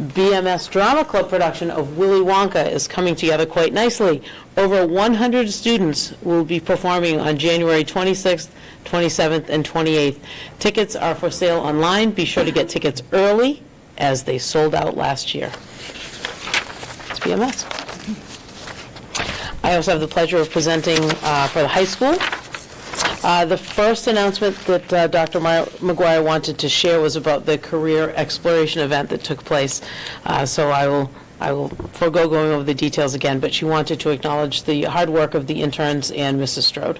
BMS Drama Club production of Willy Wonka is coming together quite nicely. Over 100 students will be performing on January 26th, 27th, and 28th. Tickets are for sale online. Be sure to get tickets early, as they sold out last year. It's BMS. I also have the pleasure of presenting for the high school. The first announcement that Dr. McGuire wanted to share was about the career exploration event that took place. So I will forego going over the details again, but she wanted to acknowledge the hard work of the interns and Mrs. Strode.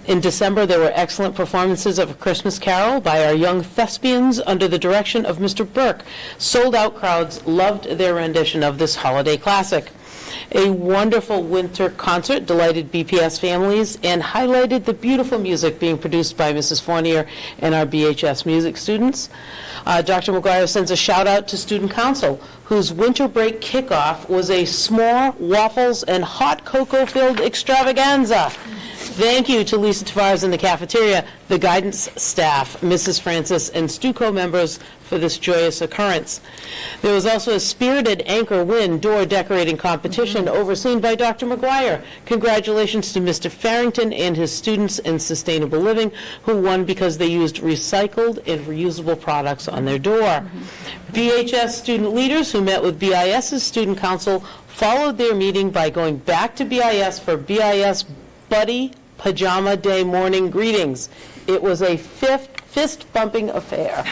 In December, there were excellent performances of A Christmas Carol by our young thespians under the direction of Mr. Burke. Sold-out crowds loved their rendition of this holiday classic. A wonderful winter concert delighted BPS families and highlighted the beautiful music being produced by Mrs. Fournier and our BHS music students. Dr. McGuire sends a shout out to Student Council, whose winter break kickoff was a s'more, waffles, and hot cocoa-filled extravaganza. Thank you to Lisa Tavares in the cafeteria, the guidance staff, Mrs. Francis, and STUCO members for this joyous occurrence. There was also a spirited anchor win door decorating competition overseen by Dr. McGuire. Congratulations to Mr. Farrington and his students in Sustainable Living, who won because they used recycled and reusable products on their door. BHS student leaders who met with BIS's Student Council followed their meeting by going back to BIS for BIS Buddy Pajama Day morning greetings. It was a fist-bumping affair.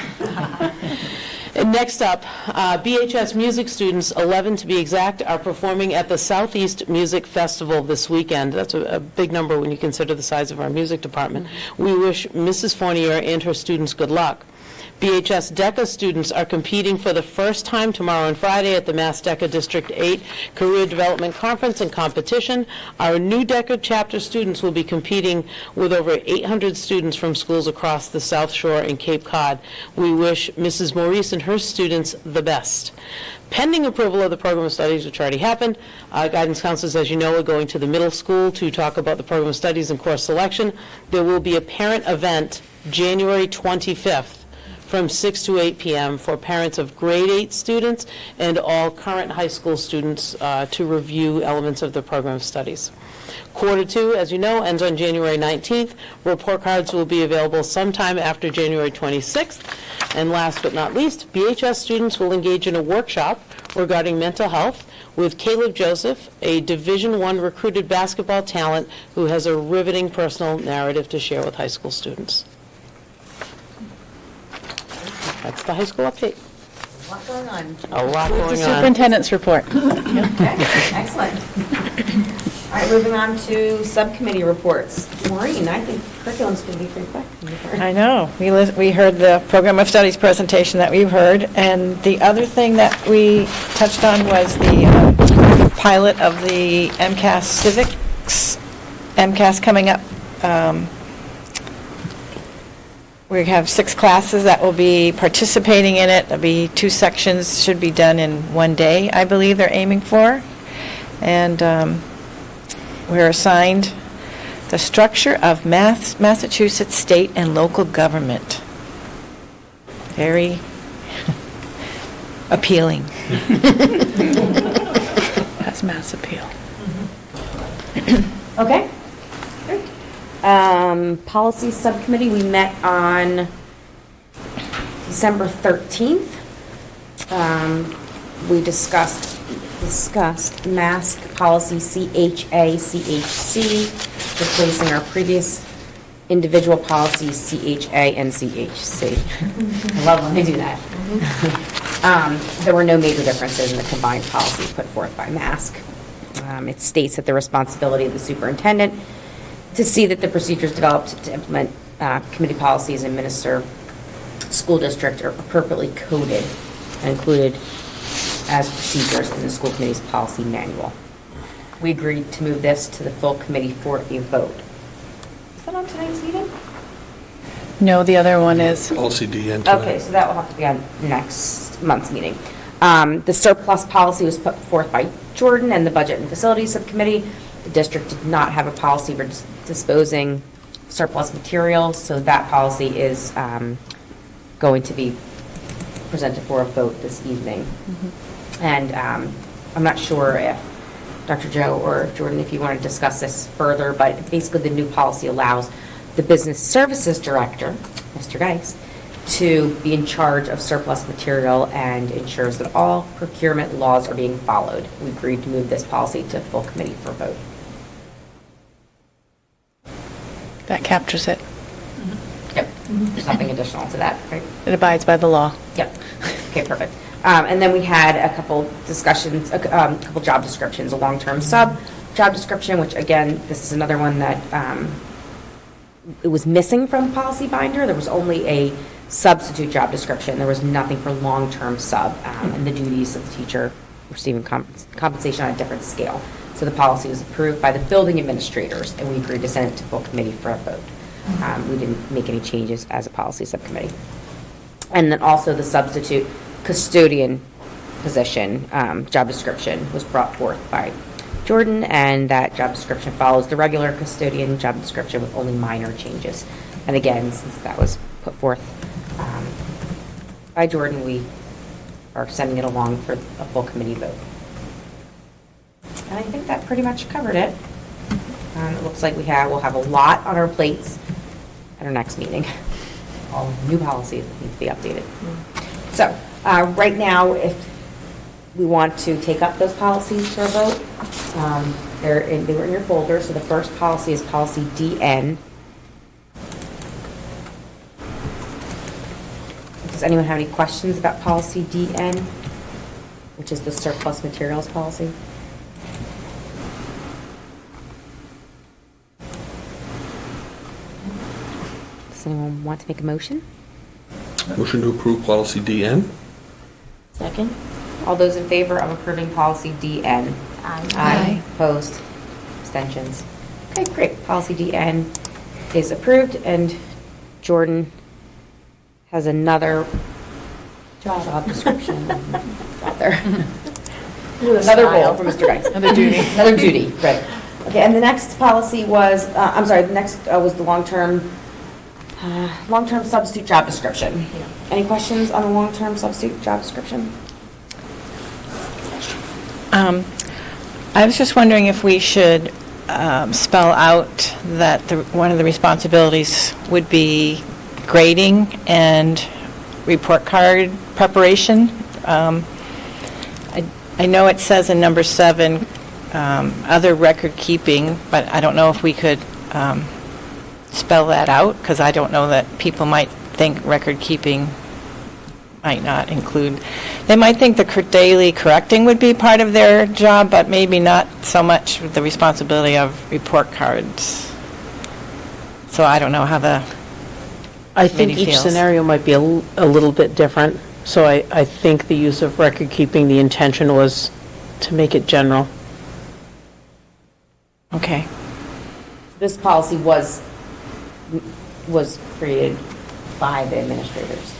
And next up, BHS music students, 11 to be exact, are performing at the Southeast Music Festival this weekend. That's a big number when you consider the size of our music department. We wish Mrs. Fournier and her students good luck. BHS DECA students are competing for the first time tomorrow and Friday at the Mass DECA District 8 Career Development Conference and Competition. Our new DECA chapter students will be competing with over 800 students from schools across the South Shore and Cape Cod. We wish Mrs. Maurice and her students the best. Pending approval of the program of studies, which already happened, guidance counselors, as you know, are going to the middle school to talk about the program of studies and course selection. There will be a parent event January 25th. From 6 to 8 p.m. for parents of grade 8 students and all current high school students to review elements of the program of studies. Quarter 2, as you know, ends on January 19th. Report cards will be available sometime after January 26th. And last but not least, BHS students will engage in a workshop regarding mental health with Caleb Joseph, a Division I recruited basketball talent who has a riveting personal narrative to share with high school students. That's the high school update. A lot going on. A lot going on. The superintendent's report. Okay, excellent. All right, moving on to subcommittee reports. Maureen, I think curriculum's going to be pretty quick. I know. We heard the program of studies presentation that we've heard, and the other thing that we touched on was the pilot of the MCAS Civics. MCAS coming up. We have 6 classes that will be participating in it. There'll be 2 sections, should be done in 1 day, I believe they're aiming for. And we're assigned the structure of Massachusetts state and local government. Very appealing. Has mass appeal. Okay. Policy subcommittee, we met on December 13th. We discussed mask policy CHA-CHC, replacing our previous individual policies CHA and CHC. I love when they do that. There were no major differences in the combined policies put forth by mask. It states that the responsibility of the superintendent to see that the procedures developed to implement committee policies and administer school district are appropriately coded and included as procedures in the school committee's policy manual. We agreed to move this to the full committee for a vote. Is that on tonight's meeting? No, the other one is. LCD and Okay, so that will have to be on next month's meeting. The surplus policy was put forth by Jordan and the Budget and Facilities Subcommittee. The district did not have a policy for disposing surplus materials, so that policy is going to be presented for a vote this evening. And I'm not sure if Dr. Joe or Jordan, if you want to discuss this further, but basically the new policy allows the Business Services Director, Mr. Geis, to be in charge of surplus material and ensures that all procurement laws are being followed. We agreed to move this policy to full committee for vote. That captures it. Yep. There's nothing additional to that, right? It abides by the law. Yep. Okay, perfect. And then we had a couple discussions, a couple job descriptions, a long-term sub job description, which again, this is another one that it was missing from policy binder. There was only a substitute job description. There was nothing for long-term sub, and the duties of the teacher receiving compensation on a different scale. So the policy was approved by the building administrators, and we agreed to send it to full committee for a vote. We didn't make any changes as a policy subcommittee. And then also the substitute custodian position job description was brought forth by Jordan, and that job description follows the regular custodian job description with only minor changes. And again, since that was put forth by Jordan, we are sending it along for a full committee vote. And I think that pretty much covered it. It looks like we'll have a lot on our plates at our next meeting. All new policies that need to be updated. So right now, if we want to take up those policies for a vote, they were in your folder. So the first policy is policy DN. Does anyone have any questions about policy DN, which is the surplus materials policy? Does anyone want to make a motion? Motion to approve policy DN. Second. All those in favor of approving policy DN? Aye. Opposed? Abstentions? Okay, great. Policy DN is approved, and Jordan has another job description out there. Another role for Mr. Geis. Another duty. Another duty, right. Okay, and the next policy was, the next was the long-term substitute job description. Any questions on the long-term substitute job description? I was just wondering if we should spell out that one of the responsibilities would be grading and report card preparation. I know it says in number 7, other record keeping, but I don't know if we could spell that out, because I don't know that people might think record keeping might not include. They might think the daily correcting would be part of their job, but maybe not so much the responsibility of report cards. So I don't know how the I think committee each feels. scenario might be a little bit different. So I think the use of record keeping, the intention was to make it general. Okay. This policy was created by the administrators.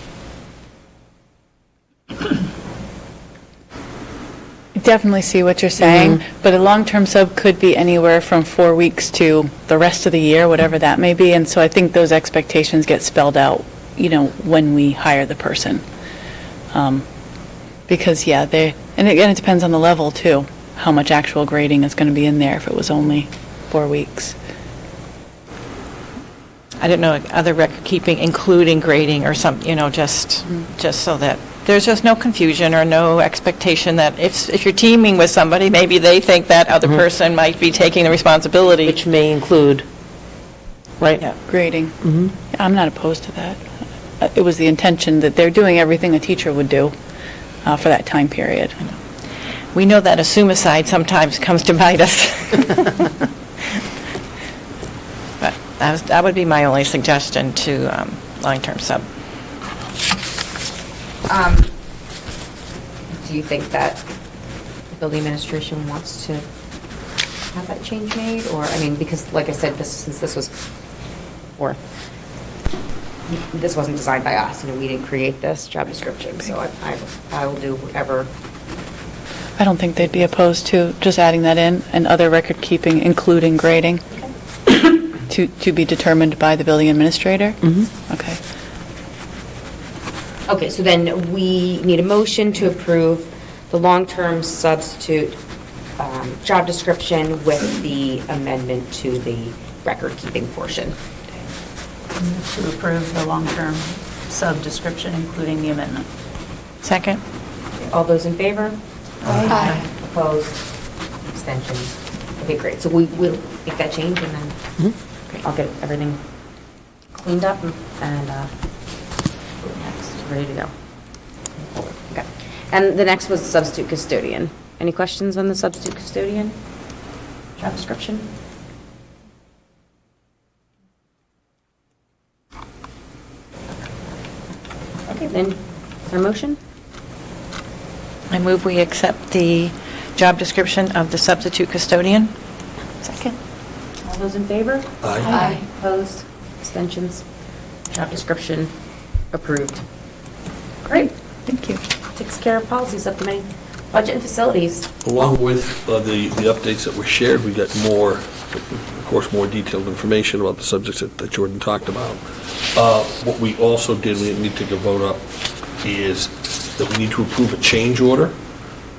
Definitely see what you're saying, but a long-term sub could be anywhere from 4 weeks to the rest of the year, whatever that may be, and so I think those expectations get spelled out, when we hire the person. Because, and again, it depends on the level, too, how much actual grading is going to be in there if it was only 4 weeks. I don't know, other record keeping, including grading or some, just so that there's just no confusion or no expectation that if you're teaming with somebody, maybe they think that other person might be taking the responsibility. Which may include, right? Yeah. Grading. Yeah, I'm not opposed to that. It was the intention that they're doing everything a teacher would do for that time period. We know that assume-aside sometimes comes to bite us. But that would be my only suggestion to long-term sub. Do you think that the building administration wants to have that change made? Or, because like I said, since this was forth, this wasn't designed by us. We didn't create this job description, so I will do whatever. I don't think they'd be opposed to just adding that in, and other record keeping, including grading, to be determined by the building administrator? Okay. Okay, so then we need a motion to approve the long-term substitute job description with the amendment to the record-keeping portion. To approve the long-term sub-description, including the amendment. Second. All those in favor? Aye. Opposed? Abstentions? Okay, great. So we'll make that change and then great, I'll get everything cleaned up and next, ready to go. Okay. And the next was the substitute custodian. Any questions on the substitute custodian job description? Okay, then, is there a motion? I move we accept the job description of the substitute custodian. Second. All those in favor? Aye. Opposed? Abstentions? Job description approved. Great. Thank you. Takes care of policy subcommittee. Budget and facilities. Along with the updates that were shared, we got more, of course, more detailed information about the subjects that Jordan talked about. What we also did, we need to take a vote up, is that we need to approve a change order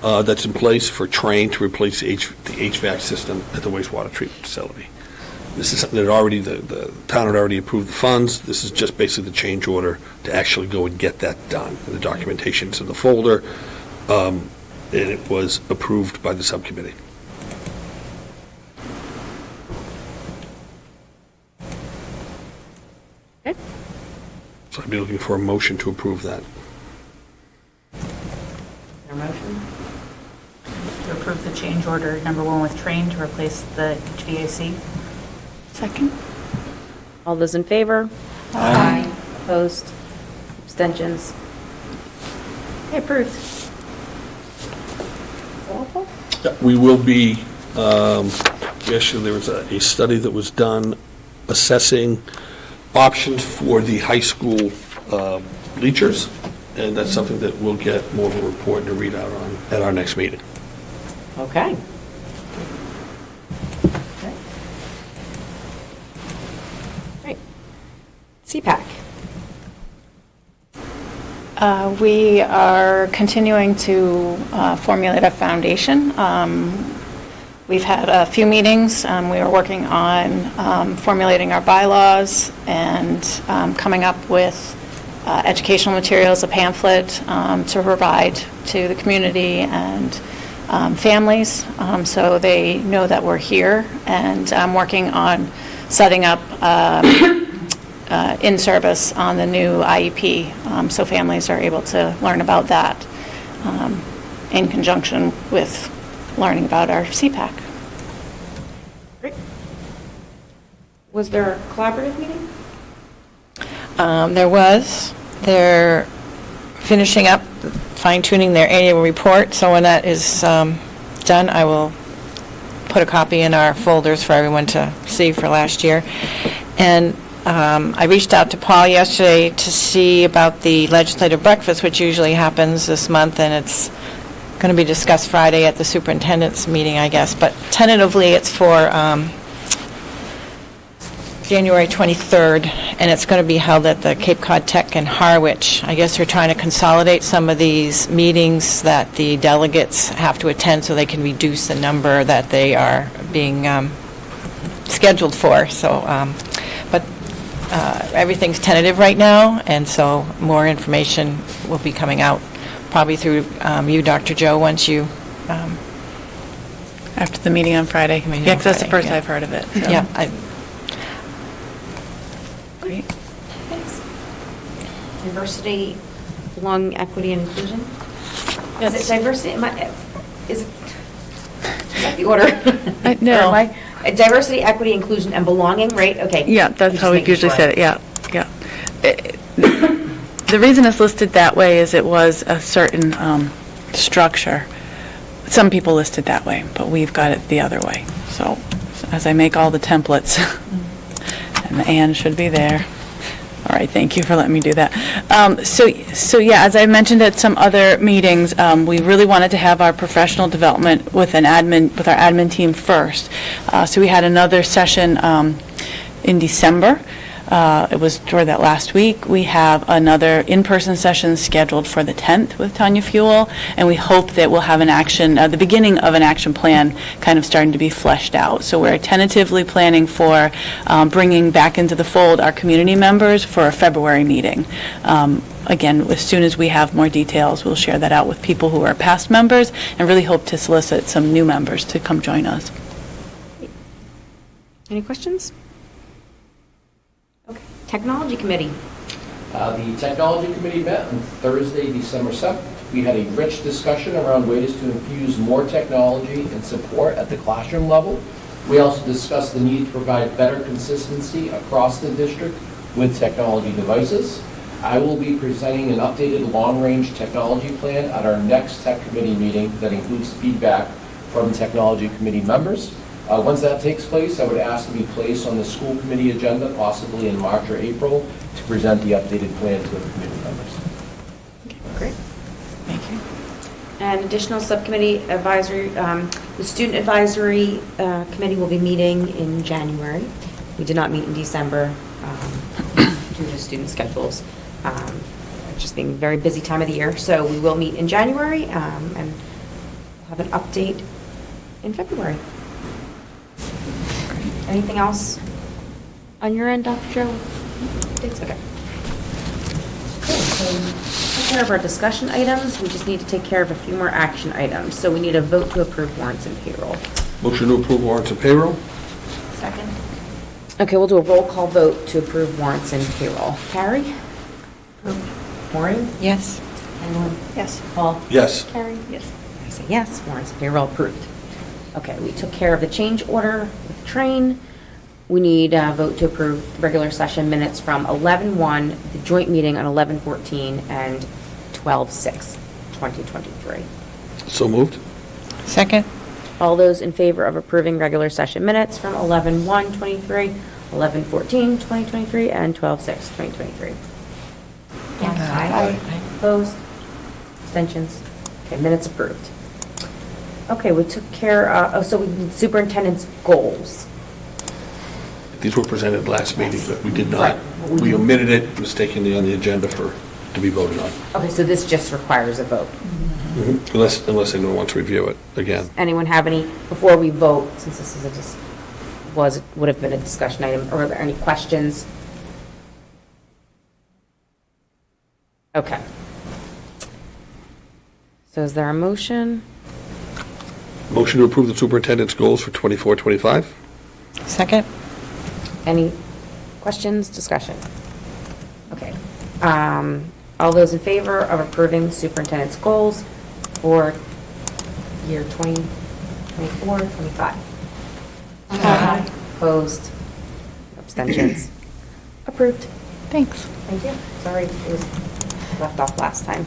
that's in place for Train to replace the HVAC system at the wastewater treatment facility. This is something that already, the town had already approved the funds. This is just basically the change order to actually go and get that done. The documentation's in the folder, and it was approved by the subcommittee. Okay. So I'd be looking for a motion to approve that. A motion? To approve the change order number 1 with Train to replace the HVAC. Second. All those in favor? Aye. Opposed? Abstentions? Okay, approved. We will be, actually, there was a study that was done assessing options for the high school bleachers, and that's something that we'll get more of a report and a readout on at our next meeting. Okay. Great. CPAC. We are continuing to formulate a foundation. We've had a few meetings. We are working on formulating our bylaws and coming up with educational materials, a pamphlet to provide to the community and families so they know that we're here. And I'm working on setting up in-service on the new IEP so families are able to learn about that in conjunction with learning about our CPAC. Great. Was there a collaborative meeting? There was. They're finishing up, fine-tuning their annual report, so when that is done, I will put a copy in our folders for everyone to see for last year. And I reached out to Paul yesterday to see about the legislative breakfast, which usually happens this month, and it's going to be discussed Friday at the superintendent's meeting, I guess. But tentatively, it's for January 23rd, and it's going to be held at the Cape Cod Tech in Harwich. I guess they're trying to consolidate some of these meetings that the delegates have to attend so they can reduce the number that they are being scheduled for. So, but everything's tentative right now, and so more information will be coming out probably through you, Dr. Joe, once you... After the meeting on Friday. Yeah, because that's the first I've heard of it. So. Yeah. Great. Thanks. Diversity, belonging, equity, and inclusion? Is it diversity? Is that the order? No. Diversity, equity, inclusion, and belonging, right? Okay. Yeah, that's how we've usually said it, yeah. The reason it's listed that way is it was a certain structure. Some people list it that way, but we've got it the other way. So as I make all the templates, and the "and" should be there. All right, thank you for letting me do that. So yeah, as I mentioned at some other meetings, we really wanted to have our professional development with our admin team first. So we had another session in December. It was toward that last week. We have another in-person session scheduled for the 10th with Tanya Fuel, and we hope that we'll have the beginning of an action plan kind of starting to be fleshed out. So we're tentatively planning for bringing back into the fold our community members for a February meeting. Again, as soon as we have more details, we'll share that out with people who are past members and really hope to solicit some new members to come join us. Any questions? Okay. Technology Committee. The Technology Committee met on Thursday, December 7th. We had a rich discussion around ways to infuse more technology and support at the classroom level. We also discussed the need to provide better consistency across the district with technology devices. I will be presenting an updated long-range technology plan at our next Tech Committee meeting that includes feedback from Technology Committee members. Once that takes place, I would ask to be placed on the school committee agenda, possibly in March or April, to present the updated plan to the committee members. Okay, great. Thank you. And additional subcommittee advisory, the Student Advisory Committee will be meeting in January. We did not meet in December due to student schedules. Just being a very busy time of the year. So we will meet in January and we'll have an update in February. Anything else on your end, Dr. Joe? Okay. So take care of our discussion items. We just need to take care of a few more action items. So we need a vote to approve warrants and payroll. Motion to approve warrants and payroll? Second. Okay, we'll do a roll call vote to approve warrants and payroll. Carrie? Maureen? Yes. Anyone? Yes. Paul? Yes. Carrie? Yes. I say yes, warrants and payroll approved. Okay, we took care of the change order with the train. We need a vote to approve regular session minutes from 11/1, the joint meeting on 11/14, and 12/6, 2023. So moved. Second. All those in favor of approving regular session minutes from 11/1/23, 11/14, 2023, and 12/6, 2023? Aye. Opposed? Abstentions? Okay, minutes approved. Okay, we took care of, so we did superintendent's goals. These were presented last meeting, but we did not, we omitted it, mistakenly on the agenda to be voted on. Okay, so this just requires a vote. Unless anyone wants to review it again. Anyone have any, before we vote, since this is would have been a discussion item, or are there any questions? Okay. So is there a motion? Motion to approve the superintendent's goals for 24-25? Second. Any questions, discussion? Okay. All those in favor of approving the superintendent's goals for year 2024, 25? Aye. Opposed? Abstentions? Approved. Thanks. Thank you. Sorry, it was left off last time.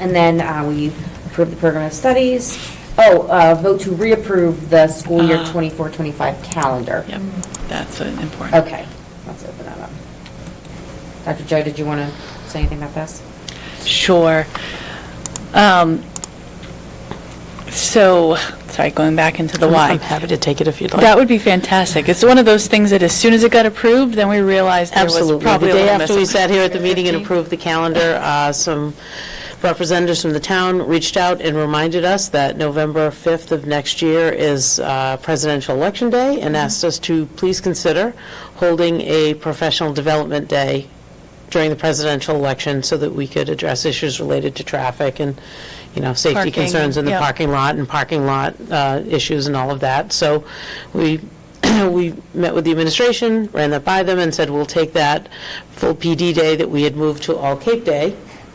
And then we approved the program of studies. Vote to reapprove the school year 24-25 calendar. Yep, that's important. Okay, let's open that up. Dr. Joe, did you want to say anything about this? Sure. Sorry, going back into the why. I'm happy to take it if you'd like. That would be fantastic. It's one of those things that as soon as it got approved, then we realized there was Absolutely. probably The day a little after we missing. sat here at the meeting and approved the calendar, some representatives from the town reached out and reminded us that November 5th of next year is presidential election day and asked us to please consider holding a professional development day during the presidential election so that we could address issues related to traffic and, safety Parking, concerns in the yeah. parking lot issues and all of that. So we met with the administration, ran that by them, and said we'll take that full PD day that we had moved to All Cape Day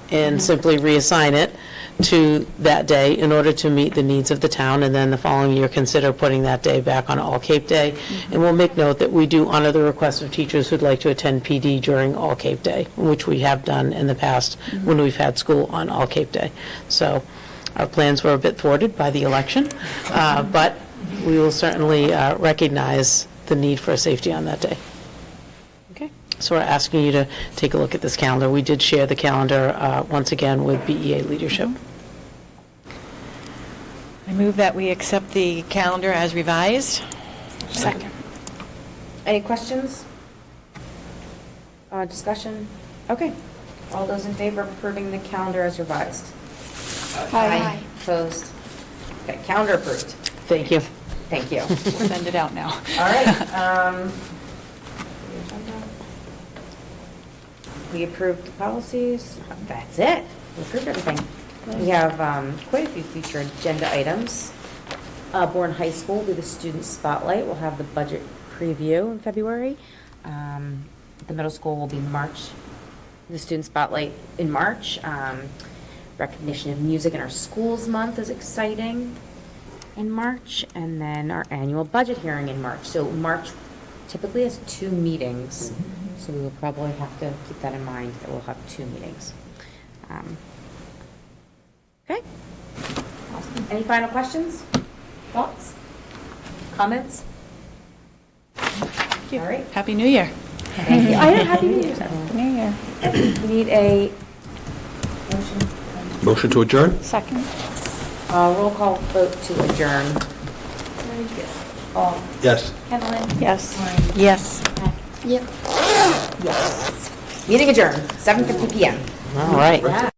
and simply reassign it to that day in order to meet the needs of the town, and then the following year consider putting that day back on All Cape Day. And we'll make note that we do honor the request of teachers who'd like to attend PD during All Cape Day, which we have done in the past when we've had school on All Cape Day. So our plans were a bit thwarted by the election, but we will certainly recognize the need for safety on that day. Okay. So we're asking you to take a look at this calendar. We did share the calendar once again with BEA leadership. I move that we accept the calendar as revised. Second. Any questions? Discussion? Okay. All those in favor of approving the calendar as revised? Aye. Opposed? Okay, calendar approved. Thank you. Thank you. Send it out now. All right. We approved the policies. That's it. We approved everything. We have quite a few future agenda items. Bourne High School will be the student spotlight. We'll have the budget preview in February. The middle school will be March. The student spotlight in March. Recognition of music in our schools month is exciting in March, and then our annual budget hearing in March. So March typically has 2 meetings, so we will probably have to keep that in mind, that we'll have 2 meetings. Okay. Awesome. Any final questions? Thoughts? Comments? Thank you. All right. Happy New Year. Thank you. Happy New Year. Happy New Year. We need a motion. Motion to adjourn? Second. Roll call vote to adjourn. Yes. Evelyn? Yes. Yes. Yep. Yes. Meeting adjourned, 7:50 PM. All right.